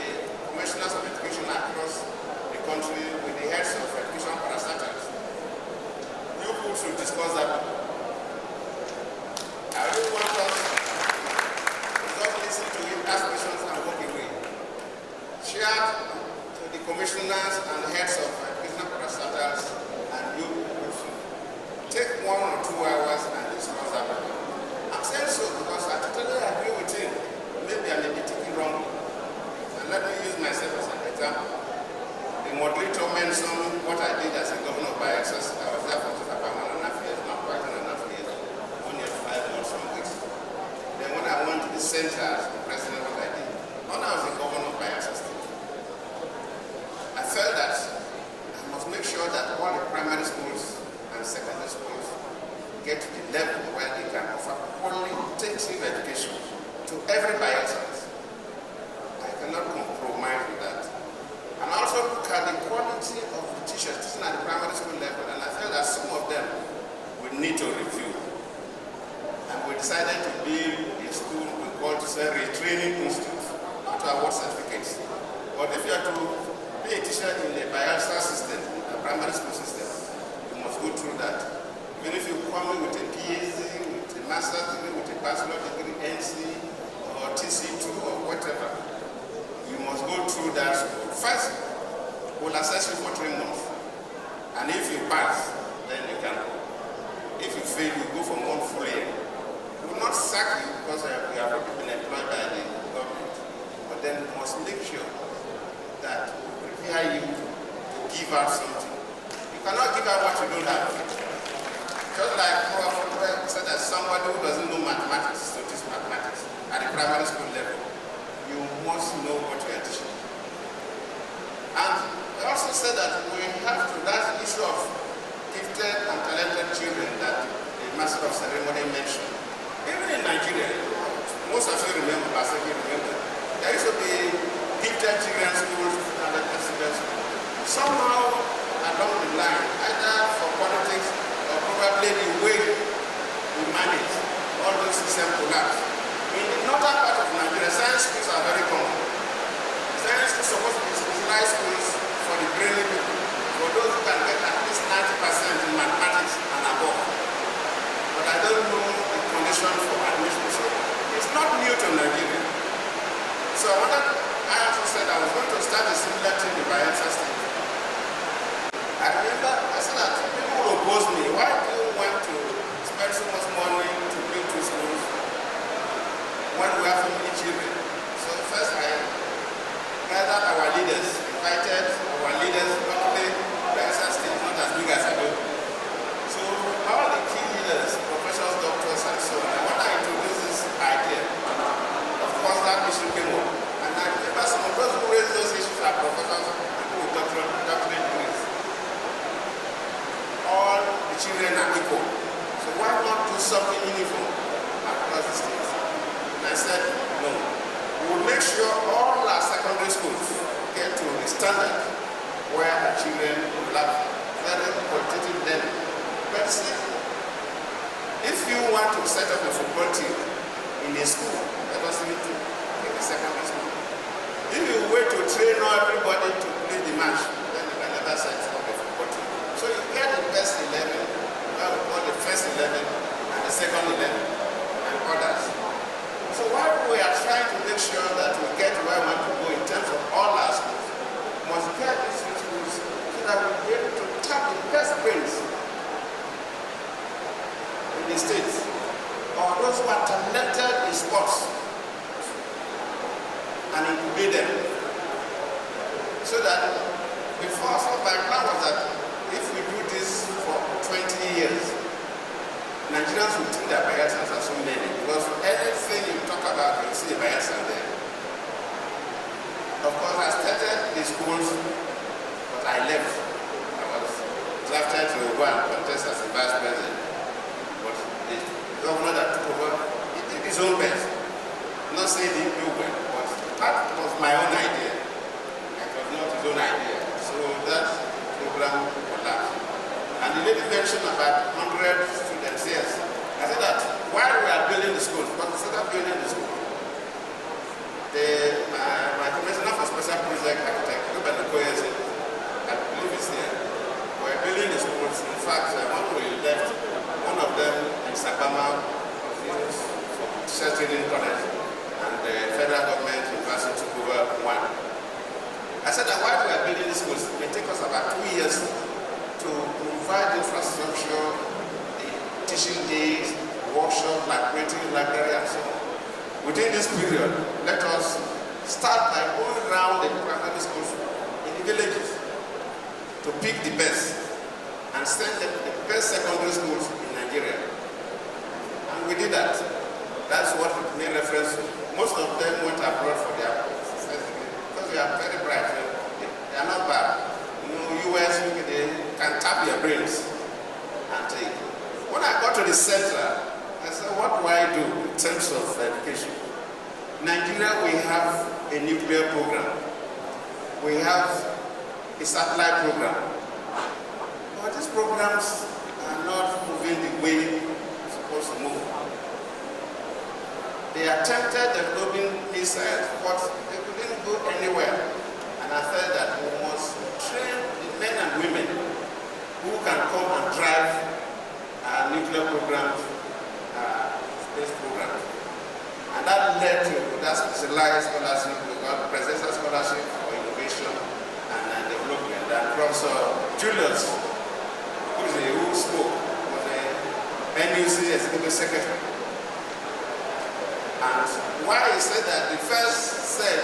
commissioners of education across the country, with the heads of education parastatals. You people should discuss that. I really want us to just listen to it, ask questions, and walk away. Share to the commissioners and heads of educational parastatals, and you people should take 1 or 2 hours and discuss that. I'm saying so because I totally agree with him. Maybe I may be thinking wrong. And let me use myself as an example. The moderator mentioned what I did as a governor by access. I was there for about 1.5 years, not quite 1.5 years, only 5 months, some weeks. Then when I went to the center as the president, what I did, when I was the governor by access, I felt that I must make sure that all the primary schools and secondary schools get to the level where they can offer qualitative education to every biotech. I cannot compromise with that. And also look at the quality of the teachers teaching at the primary school level, and I felt that some of them we need to review. And we decided to build a school we call retraining institute, not to award certificates. But if you are to be a teacher in the biological system, the primary school pass, then you can go. If you fail, you go for one full year. We will not sack you because you have already been employed by the government, but then we must make sure that we prepare you to give out something. You cannot give out what you don't have. Just like Prof. said that somebody who doesn't know mathematics, so teach mathematics at the primary school level, you must know what you are teaching. And I also said that we have to, that issue of gifted and talented children that the master of ceremony mentioned. Even in Nigeria, most of you remember, Pastor, you remember, there used to be gifted children's schools, talented children's schools. Somehow along the line, either for politics or probably the way we manage, all those systems collapse. In the northern part of Nigeria, science schools are very common. Science schools are supposed to be specialized schools for the brainy people, for those who can get at least 90% in mathematics and above. But I don't know the condition for admission. So it's not new to Nigeria. So I also said I was going to start a similar thing in Bayelsa State. I remember I said that people will oppose me. Why do you want to spend so much money to build two schools when we have so many children? So first I gathered our leaders, invited our leaders, luckily Bayelsa State is not as big as I do. So all the key leaders, professors, doctors, and so on. When I introduced this idea, of course that issue came up. And I remember some of those who raised those issues are professors and with doctorate degrees. All the children are equal. So why not do something uniform across the states? And I said, no. We will make sure all our secondary schools get to the standard where the children will have very qualitative learning. But see, if you want to set up a football team in a school, that doesn't need to take a secondary school. If you wait to train everybody to play the match, then you can never set up a football team. So you get the best 11, what we call the first 11, and the second 11, and others. So while we are trying to make sure that we get where we want to go in terms of all our schools, we must get these schools so that we'll be able to tap the best brains in the states, or those who are talented in sports, and incubate them. So that before, so my plan was that if we do this for 20 years, Nigerians will think that Bayelsans are so many, because anything you talk about, you see a Bayelsan there. Of course, I started the schools, but I left. I was drafted to go and contest as a vice president. But the governor that took over, he did his own best. Not saying he knew well, but that was my own idea. It was not his own idea. So that program collapsed. And the lady mentioned about 100 students, yes. I said that while we are building the school, because instead of building the school, my commissioner for special project architect, I believe it's here, we're building the schools. In fact, when we left, one of them in Sabama was used for teacher training college, and the federal government university took over one. I said that while we are building the schools, it may take us about 2 years to provide infrastructure, the teaching days, workshops, library, and so on. Within this period, let us start by going around the primary schools in the villages to pick the best and send them to the best secondary schools in Nigeria. And we did that. That's what we made reference to. Most of them went abroad for their because they are very bright. They are not bad. US, they can tap your brains and take. When I got to the center, I said, what do I do in terms of education? In Nigeria, we have a nuclear program. We have a satellite program. But these programs are not moving the way they're supposed to move. They attempted developing missiles, but they couldn't go anywhere. And I felt that we must train the men and women who can come and drive nuclear programs, space programs. And that led to that specialized scholarship, we got presidential scholarship for innovation and development. And Professor Julius NUC Executive Secretary. And why he said that, the first said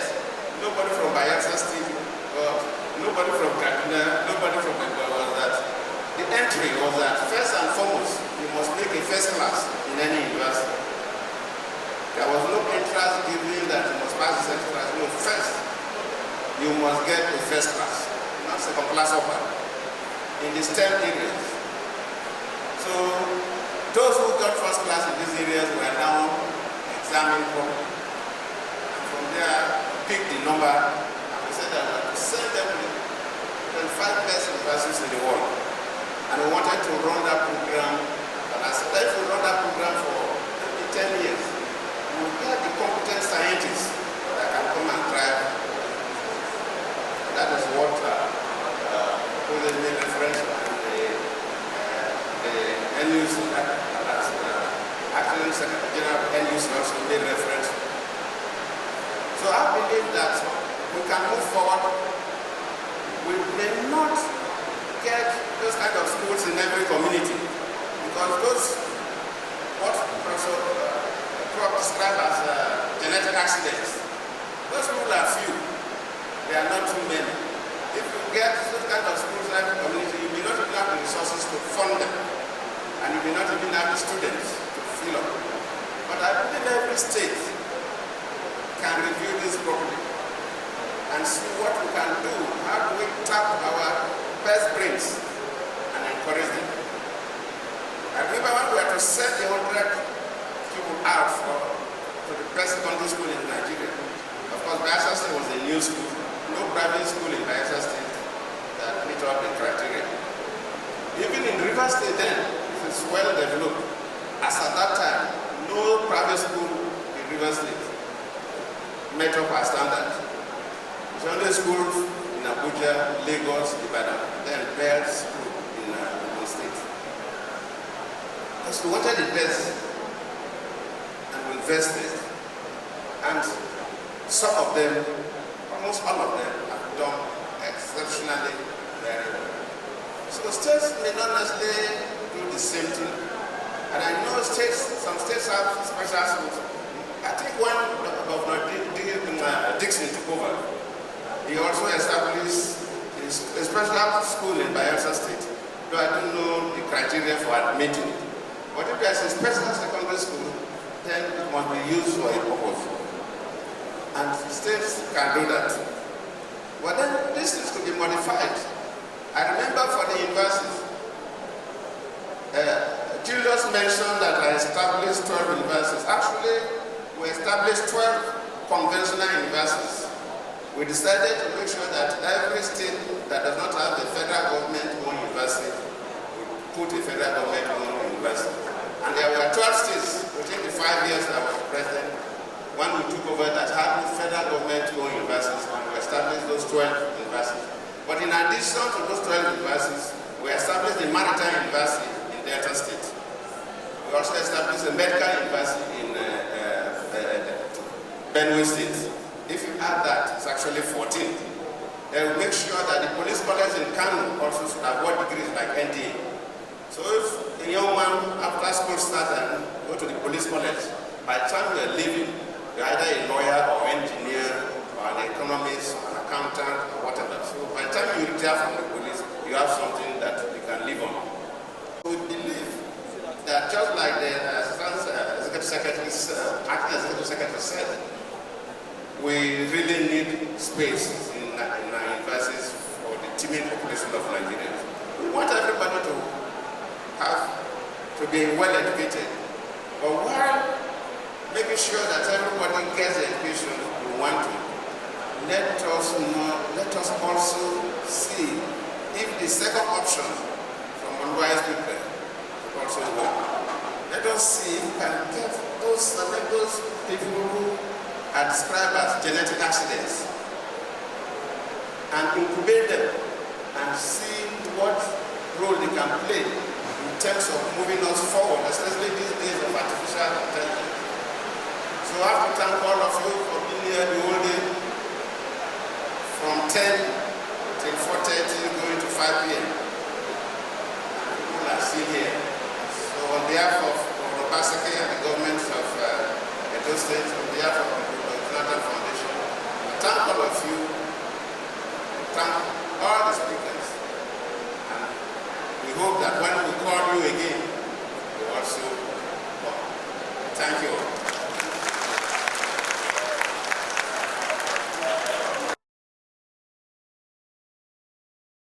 nobody from Bayelsa State, nobody from Kaduna, nobody from Bengal, was that the entry was that first and foremost, you must make a first class in any university. There was no entrance given that you must pass the second class. No, first, you must get a first class, not second class upper, in the STEM areas. So, those who got first class in these areas were now examined properly. And from there, picked the number, and we said that we had to send them to the 5 best universities in the world. And we wanted to run that program, and I said that if we run that program for maybe 10 years, we will get the competent scientists that can come and drive. That is what President made reference to the NUC, actually Secretary General of NUC also made reference to. So I believe that we can move forward. We may not get those kind of schools in every community, because those, what Professor Trump described as genetic accidents, those people are few. They are not too many. If you get those kind of schools in every community, you may not even have the resources to fund them, and you may not even have the students to fill up. But I believe every state can review this properly and see what we can do. How do we tap our best brains and encourage them? I remember when we had to send 100 people out to the best secondary school in Nigeria. Of course, Bayelsa State was a new school. No private school in Bayelsa State that meet up the criteria. Even in River State then, it is well developed. As at that time, no private school in River State met up our standards. It's only schools in Abuja, Lagos, Ibadan, then best school in the state. Because we wanted the best, and we invested. And some of them, almost all of them, have done exceptionally very well. So states may not necessarily do the same thing. And I know some states have special schools. I think when Governor Dixon took over, he also established a special school in Bayelsa State. Though I don't know the criteria for admitting it. But if there's a special secondary school, then it must be used for a purpose. And states can do that. But then this is to be modified. I remember for the universities, Julius mentioned that I established 12 universities. Actually, we established 12 conventional universities. We decided to make sure that every state that does not have a federal government-owned university will put a federal government-owned university. And there were 12 states within the 5 years that I was president when we took over that had federal government-owned universities, and we established those 12 universities. But in addition to those 12 universities, we established the Maritime University in Delta State. We also established a medical university in Benin State. If you add that, it's actually 14. They will make sure that the police college in Kano also should award degrees like NDA. So if a young man after school starts and go to the police college, by the time you're leaving, you're either a lawyer or engineer or an economist or an accountant or whatever. So by the time you retire from the police, you have something that you can live on. We believe that just like the acting executive secretary said, we really need space in our universities for the teeming population of Nigeria. We want everybody to be well educated, but while making sure that everybody gets the education we want to, let us also see if the second option from unwise people also work. Let us see if we can get those people who are described as genetic accidents and incubate them and see what role they can play in terms of moving us forward, especially these days of artificial intelligence. So I have to thank all of you for being here the whole day, from 10 till 4:30, going to 5 p.m. People are still here. So on behalf of State, on behalf of the Governmental Foundation, I thank all of you, thank all the speakers, and we hope that when we call you again, you also come. Thank you all.